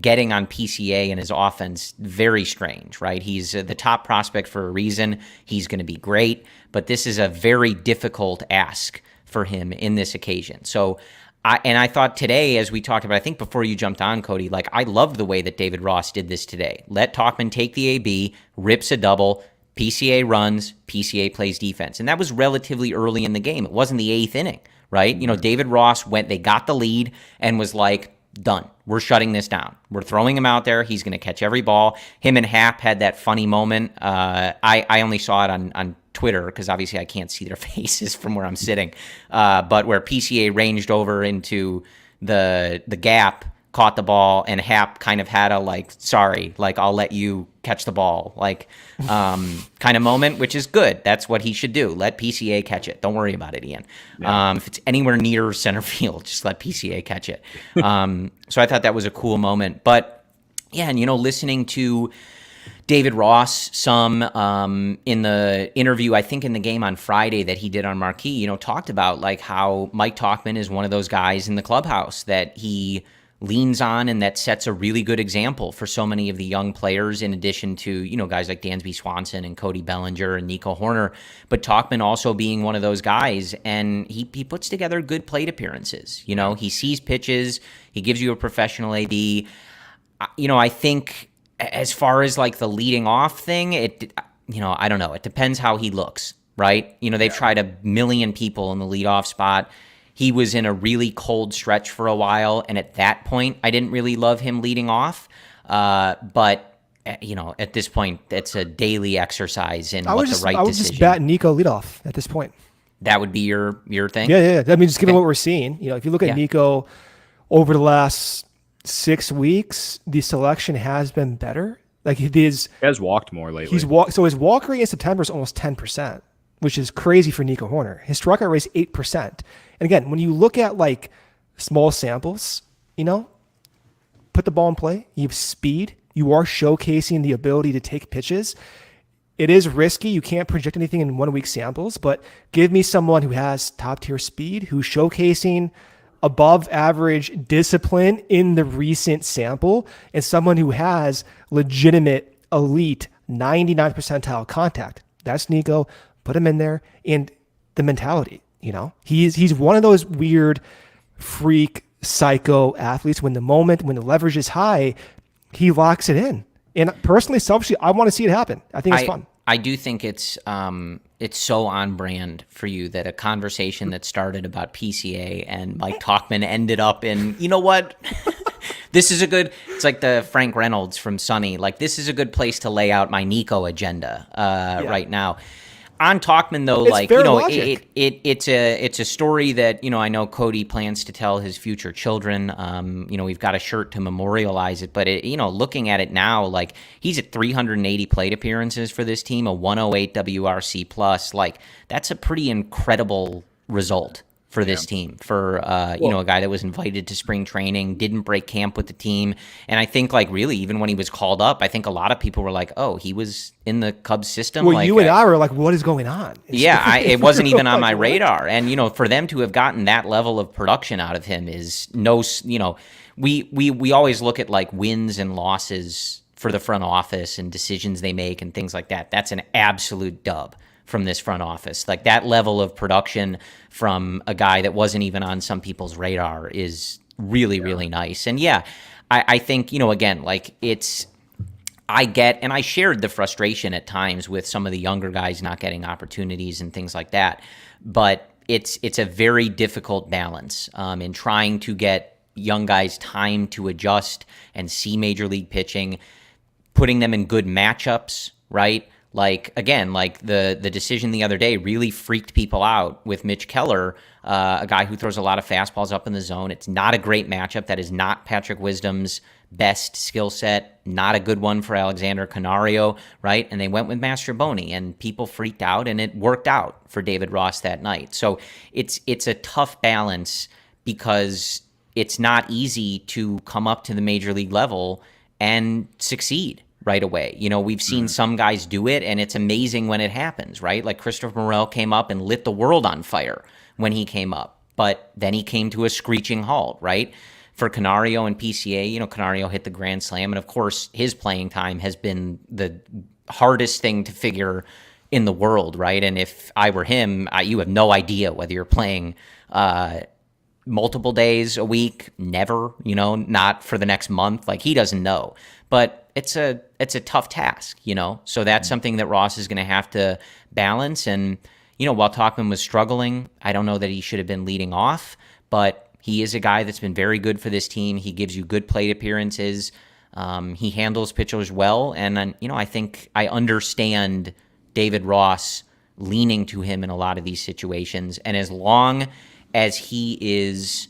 getting on PCA and his offense, very strange, right? He's the top prospect for a reason. He's going to be great, but this is a very difficult ask for him in this occasion. So I thought today, as we talked about, I think before you jumped on, Cody, I loved the way that David Ross did this today. Let Tauchman take the AB, rips a double, PCA runs, PCA plays defense. And that was relatively early in the game. It wasn't the 8th inning, right? David Ross they got the lead and was like, done. We're shutting this down. We're throwing him out there. He's going to catch every ball. Him and Happ had that funny moment. I only saw it on Twitter because obviously I can't see their faces from where I'm sitting. But where PCA ranged over into the gap, caught the ball, and Happ kind of had a sorry, I'll let you catch the ball, kind of moment, which is good. That's what he should do. Let PCA catch it. Don't worry about it, Ian. Yeah. If it's anywhere near center field, just let PCA catch it. So I thought that was a cool moment. But yeah, and listening to David Ross some in the interview, I think in the game on Friday that he did on Marquee, talked about how Mike Tauchman is one of those guys in the clubhouse that he leans on and that sets a really good example for so many of the young players, in addition to, you know, guys like Dansby Swanson and Cody Bellinger and Nico Horner, but Tauchman also being one of those guys. And he puts together good plate appearances. You know, he sees pitches, he gives you a professional AB. You know, I think as far as like the leading off thing, you know, I don't know. It depends how he looks, right? You know, they've tried a million people in the leadoff spot. He was in a really cold stretch for a while, and at that point, I didn't really love him leading off. But you know, at this point, it's a daily exercise in what the right decision. I would just bat Nico leadoff at this point. That would be your thing. Yeah. I mean, just given what we're seeing, you know, if you look at Nico over the last 6 weeks, the selection has been better. Like he has walked more lately. So his walk rate in September is almost 10%, which is crazy for Nico Horner. His strikeout rate is 8%. And again, when you look at like small samples, you know, put the ball in play. You have speed. You are showcasing the ability to take pitches. It is risky. You can't project anything in 1 week samples, but give me someone who has top tier speed, who's showcasing above average discipline in the recent sample, and someone who has legitimate elite 99th percentile contact. That's Nico. Put him in there. And the mentality, you know, he's one of those weird freak psycho athletes. When the leverage is high, he locks it in. And personally, selfishly, I want to see it happen. I think it's fun. I do think it's so on brand for you that a conversation that started about PCA and Mike Tauchman ended up in, you know what? It's like the Frank Reynolds from Sunny. Like, this is a good place to lay out my Nico agenda right now. On Tauchman, though, it's like, you know, it's a story that, you know, I know Cody plans to tell his future children. You know, we've got a shirt to memorialize it, but you know, looking at it now, like he's at 380 plate appearances for this team, a 108 WRC plus. Like that's a pretty incredible result for this team, for you know, a guy that was invited to spring training, didn't break camp with the team. And I think, like, really, even when he was called up, I think a lot of people were like, oh, he was in the Cubs system. Well, like, you and I were like, what is going on? It wasn't even on my radar. And, you know, for them to have gotten that level of production out of him is you know, we always look at like wins and losses for the front office and decisions they make and things like that. That's an absolute dub from this front office. Like that level of production from a guy that wasn't even on some people's radar is really, really nice. And I think, you know, again, like I get, and I shared the frustration at times with some of the younger guys not getting opportunities and things like that. But it's a very difficult balance in trying to get young guys time to adjust and see major league pitching, putting them in good matchups, right? Like, again, like the decision the other day really freaked people out with Mitch Keller, a guy who throws a lot of fastballs up in the zone. It's not a great matchup. That is not Patrick Wisdom's best skill set, not a good one for Alexander Canario, right? And they went with Mastroboni, and people freaked out, and it worked out for David Ross that night. So it's a tough balance because it's not easy to come up to the major league level and succeed right away. You know, we've seen some guys do it, and it's amazing when it happens, right? Like Christopher Morel came up and lit the world on fire when he came up, but then he came to a screeching halt, right? For Canario and PCA, you know, Canario hit the grand slam, and of course, his playing time has been the hardest thing to figure in the world, right? And if I were him, you have no idea whether you're playing multiple days a week, never, you know, not for the next month. Like, he doesn't know. But it's a tough task, you know? So that's something that Ross is going to have to balance. And, you know, while Tauchman was struggling, I don't know that he should have been leading off, but he is a guy that's been very good for this team. He gives you good plate appearances. He handles pitchers well. And, you know, I think I understand David Ross leaning to him in a lot of these situations. And as long as he is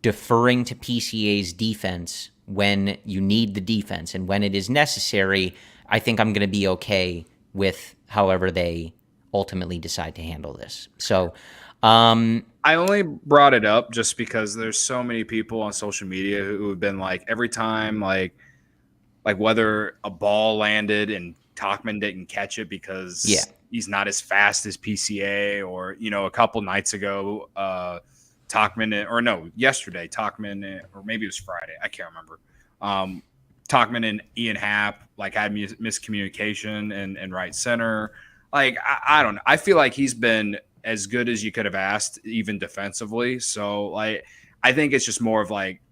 deferring to PCA's defense when you need the defense and when it is necessary, I think I'm going to be okay with however they ultimately decide to handle this. So I only brought it up just because there's so many people on social media who have been like, every time, like whether a ball landed and Tauchman didn't catch it because he's not as fast as PCA, or, you know, a couple nights ago, yesterday, Talkman, or maybe it was Friday, I can't remember. Talkman and Ian Happ like had miscommunication and right center. Like I don't know. I feel like he's been as good as you could have asked, even defensively. So like I think it's just more of like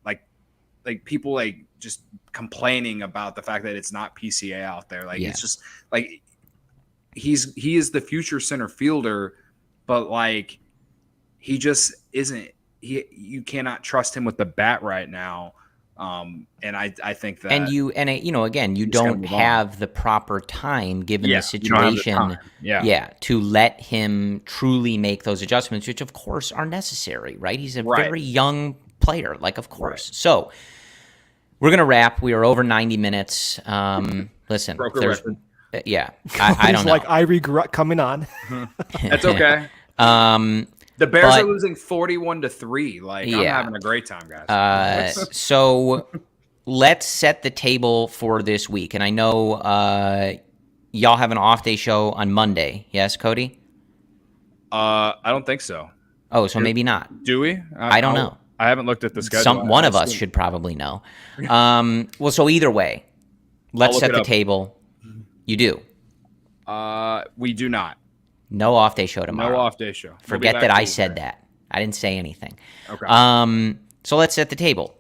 people like just complaining about the fact that it's not PCA out there. Like it's just like he is the future center fielder, but like he just isn't. You cannot trust him with the bat right now. And I think that you don't have the proper time given the situation to let him truly make those adjustments, which of course are necessary, right? He's a very young player, like, of course. So we're going to wrap. We are over 90 minutes. Listen, I don't know. Like, I regret coming on. That's okay. The Bears are losing 41-3. Like, I'm having a great time, guys. So let's set the table for this week. And I know y'all have an off-day show on Monday. Yes, Cody? I don't think so. Oh, so maybe not. Do we? I don't know. I haven't looked at the schedule. One of us should probably know. Well, so either way, let's set the table. You do? We do not. No off-day show tomorrow. No off-day show. Forget that I said that. I didn't say anything. Okay. So let's set the table.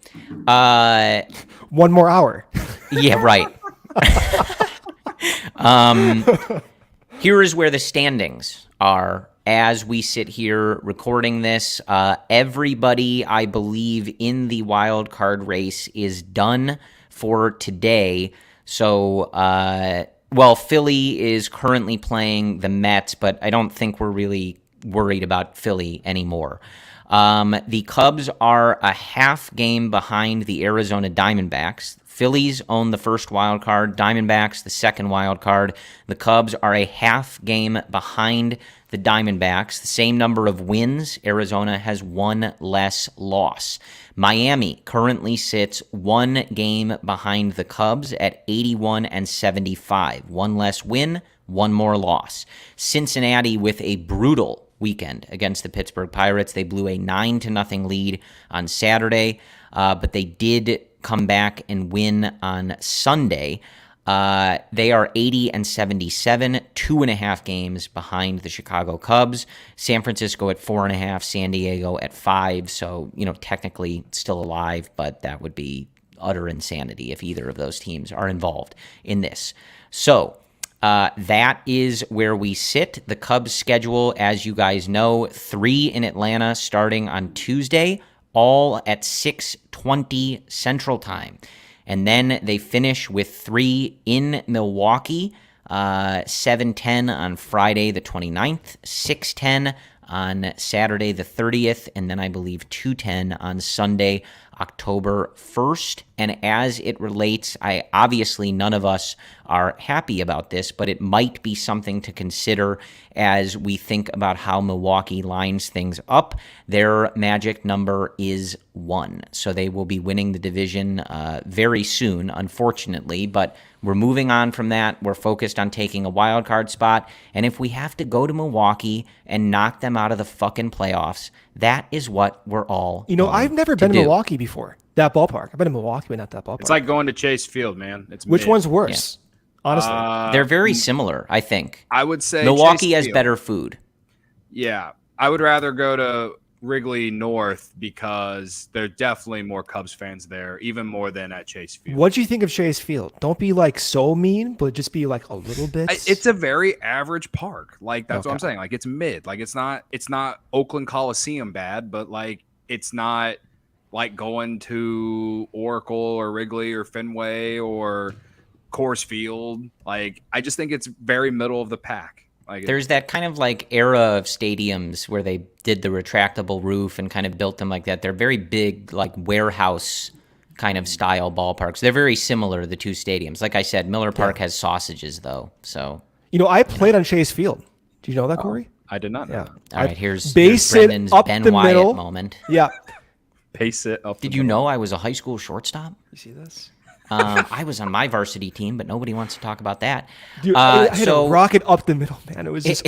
1 more hour. Yeah, right. Here is where the standings are as we sit here recording this. Everybody, I believe, in the wild card race is done for today. So, Philly is currently playing the Mets, but I don't think we're really worried about Philly anymore. The Cubs are a half game behind the Arizona Diamondbacks. Phillies own the first wild card, Diamondbacks the second wild card. The Cubs are a half game behind the Diamondbacks. The same number of wins. Arizona has one less loss. Miami currently sits 1 game behind the Cubs at 81-75. One less win, one more loss. Cincinnati with a brutal weekend against the Pittsburgh Pirates. They blew a 9-0 lead on Saturday, but they did come back and win on Sunday. They are 80-77, 2.5 games behind the Chicago Cubs. San Francisco at 4.5, San Diego at 5. So, technically still alive, but that would be utter insanity if either of those teams are involved in this. So, that is where we sit. The Cubs schedule, as you guys know, 3 in Atlanta starting on Tuesday, all at 6:20 Central Time. And then they finish with 3 in Milwaukee, 7:10 on Friday the 29th, 6:10 on Saturday the 30th, and then I believe 2:10 on Sunday, October 1st. And as it relates, obviously none of us are happy about this, but it might be something to consider as we think about how Milwaukee lines things up. Their magic number is 1, so they will be winning the division very soon, unfortunately, but we're moving on from that. We're focused on taking a wild card spot, and if we have to go to Milwaukee and knock them out of the fucking playoffs, that is what we're all I've never been to Milwaukee before. That ballpark. I've been to Milwaukee, but not that ballpark. It's like going to Chase Field, man. Which one's worse? Yeah. Honestly, they're very similar, I think. I would say Milwaukee has better food. Yeah, I would rather go to Wrigley North because there are definitely more Cubs fans there, even more than at Chase Field. What do you think of Chase Field? Don't be like so mean, but just be like a little bit. It's a very average park. Like that's what I'm saying. Like it's mid. Like it's not Oakland Coliseum bad, but like it's not like going to Oracle or Wrigley or Fenway or Coors Field. Like I just think it's very middle of the pack. Like there's that kind of like era of stadiums where they did the retractable roof and kind of built them like that. They're very big, like warehouse kind of style ballparks. They're very similar, the two stadiums. Like I said, Miller Park has sausages though. So I played on Chase Field. Do you know that, Corey? I did not know. Yeah. All right, here's Base Brendan's it up Ben the Wyatt middle moment. Yeah. Pace it up. Did you know I was a high school shortstop? You see this? I was on my varsity team, but nobody wants to talk about that. Dude, I had a rocket up the middle, man. It was just...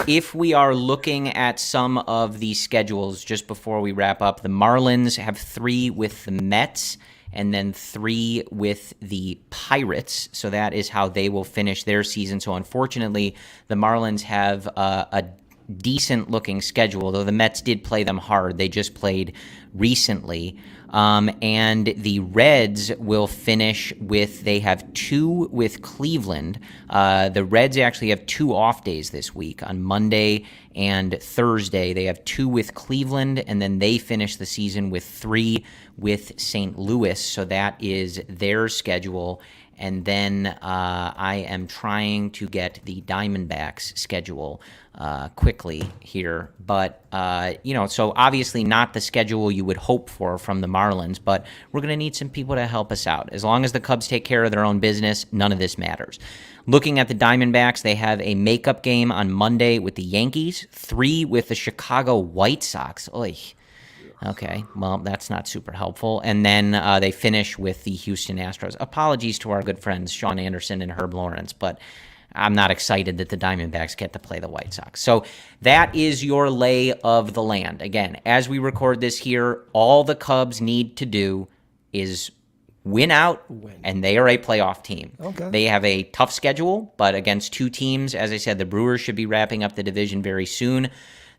If we are looking at some of the schedules just before we wrap up, the Marlins have 3 with the Mets and then 3 with the Pirates. So that is how they will finish their season. So unfortunately, the Marlins have a decent-looking schedule, though the Mets did play them hard. They just played recently. And the Reds will finish with, they have 2 with Cleveland. The Reds actually have 2 off days this week on Monday and Thursday. They have 2 with Cleveland, and then they finish the season with 3 with St. Louis. So that is their schedule. And then I am trying to get the Diamondbacks schedule quickly here. But, so obviously not the schedule you would hope for from the Marlins, but we're going to need some people to help us out. As long as the Cubs take care of their own business, none of this matters. Looking at the Diamondbacks, they have a makeup game on Monday with the Yankees, 3 with the Chicago White Sox. Oy. Okay, well, that's not super helpful. And then they finish with the Houston Astros. Apologies to our good friends Sean Anderson and Herb Lawrence, but I'm not excited that the Diamondbacks get to play the White Sox. So that is your lay of the land. Again, as we record this here, all the Cubs need to do is win out, and they are a playoff team. Okay. They have a tough schedule, but against 2 teams, as I said, the Brewers should be wrapping up the division very soon.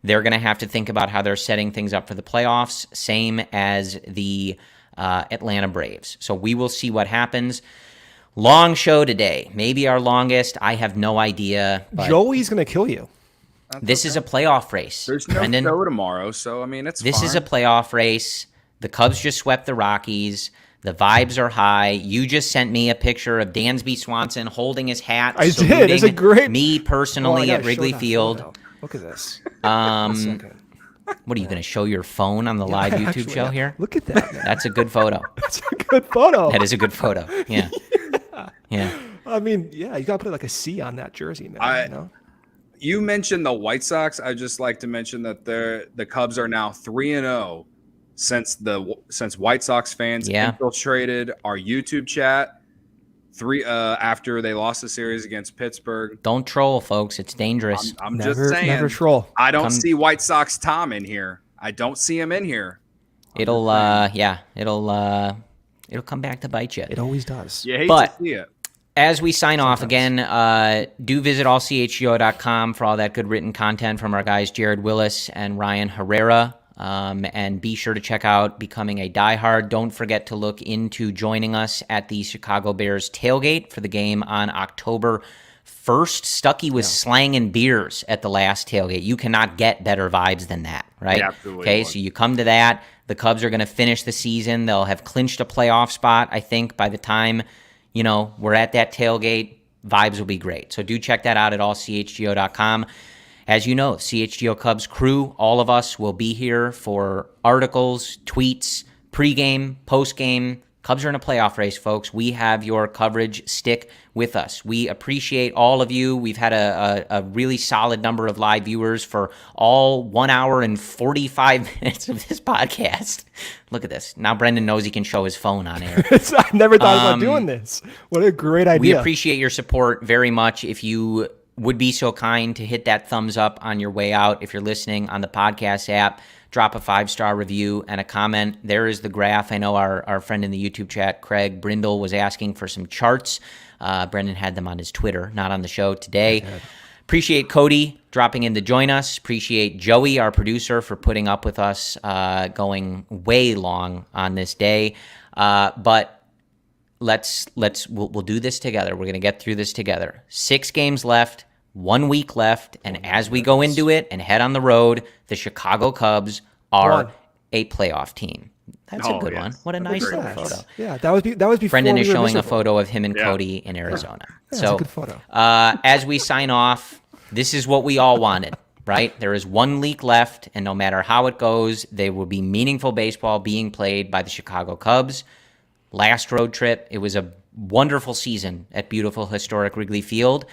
They're going to have to think about how they're setting things up for the playoffs, same as the Atlanta Braves. So we will see what happens. Long show today. Maybe our longest. I have no idea. Joey's going to kill you. This is a playoff race. There's no Brendan. show tomorrow, so, I mean, it's This fine. is a playoff race. The Cubs just swept the Rockies. The vibes are high. You just sent me a picture of Dansby Swanson holding his hat. I did. It's a great... Me personally at Wrigley Field. Look at this. What are you going to show your phone on the live YouTube show here? Look at that, man. That's a good photo. That's a good photo. That is a good photo. Yeah. Yeah. I mean, yeah, you got to put like a C on that jersey, man. You mentioned the White Sox. I'd just like to mention that the Cubs are now 3-0 since White Sox fans infiltrated our YouTube chat after they lost the series against Pittsburgh. Don't troll, folks. It's dangerous. I'm just saying. Never troll. I don't see White Sox Tom in here. I don't see him in here. It'll come back to bite you. It always does. You hate to see it. As we sign off, again, do visit allchgo.com for all that good written content from our guys Jared Willis and Ryan Herrera. And be sure to check out Becoming a Diehard. Don't forget to look into joining us at the Chicago Bears tailgate for the game on October 1st. Stuckey was slanging beers at the last tailgate. You cannot get better vibes than that, right? Yeah, absolutely. Okay, so you come to that. The Cubs are going to finish the season. They'll have clinched a playoff spot, I think, by the time, we're at that tailgate. Vibes will be great. So do check that out at allchgo.com. As you know, CHGO Cubs crew, all of us will be here for articles, tweets, pregame, postgame. Cubs are in a playoff race, folks. We have your coverage. Stick with us. We appreciate all of you. We've had a really solid number of live viewers for all 1 hour and 45 minutes of this podcast. Look at this. Now Brendan knows he can show his phone on air. I never thought about doing this. What a great idea. We appreciate your support very much. If you would be so kind to hit that thumbs up on your way out. If you're listening on the podcast app, drop a 5-star review and a comment. There is the graph. I know our friend in the YouTube chat, Craig Brindle, was asking for some charts. Brendan had them on his Twitter, not on the show today. Appreciate Cody dropping in to join us. Appreciate Joey, our producer, for putting up with us going way long on this day. But we'll do this together. We're going to get through this together. 6 games left, 1 week left, and as we go into it and head on the road, the Chicago Cubs are a playoff team. That's a good one. What a nice little photo. Yeah, that was before Brendan is we were showing a miserable. photo of him and Cody in Arizona. Yeah, so that's a good photo. As we sign off, this is what we all wanted, right? There is 1 week left, and no matter how it goes, there will be meaningful baseball being played by the Chicago Cubs. Last road trip, it was a wonderful season at beautiful historic Wrigley Field.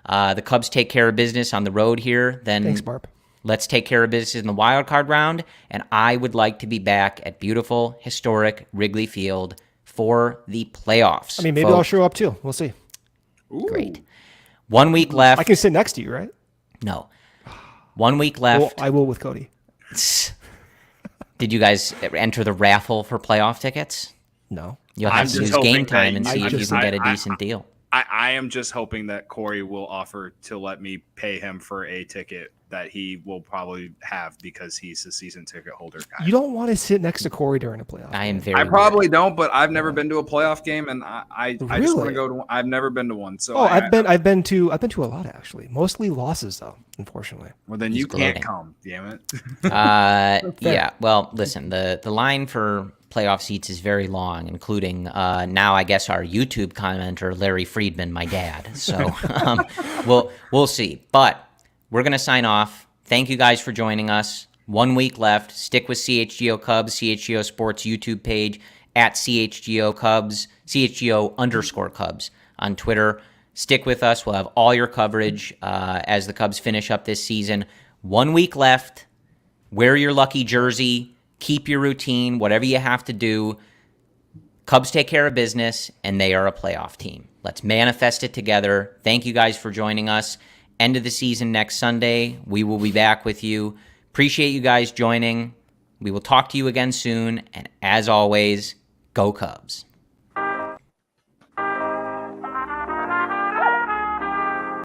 The Cubs take care of business on the road here. Then Thanks, Barb. Let's take care of business in the wild card round. And I would like to be back at beautiful historic Wrigley Field for the playoffs. I mean, maybe I'll show up too. We'll see. Ooh. Great. 1 week left. I can sit next to you, right? No. 1 week left. Well, I will with Cody. Did you guys enter the raffle for playoff tickets? No. You'll have to use Game Time and see if you can get a decent deal. I am just hoping that Corey will offer to let me pay him for a ticket that he will probably have because he's a season ticket holder guy. You don't want to sit next to Corey during a playoff. I am very. I probably don't, but I've never been to a playoff game, and I just want to Really? go to one. I've never been to one. So I've been to a lot actually. Mostly losses though, unfortunately. Well, then you can't come. Damn it. Yeah. Well, listen. The line for playoff seats is very long, including now I guess our YouTube commenter Larry Friedman, my dad. So we'll see. But we're gonna sign off. Thank you guys for joining us. 1 week left. Stick with CHGO Cubs, CHGO Sports YouTube page at CHGO Cubs, CHGO_Cubs on Twitter. Stick with us. We'll have all your coverage as the Cubs finish up this season. 1 week left. Wear your lucky jersey. Keep your routine. Whatever you have to do. Cubs take care of business, and they are a playoff team. Let's manifest it together. Thank you guys for joining us. End of the season next Sunday. We will be back with you. Appreciate you guys joining. We will talk to you again soon. And as always, go Cubs.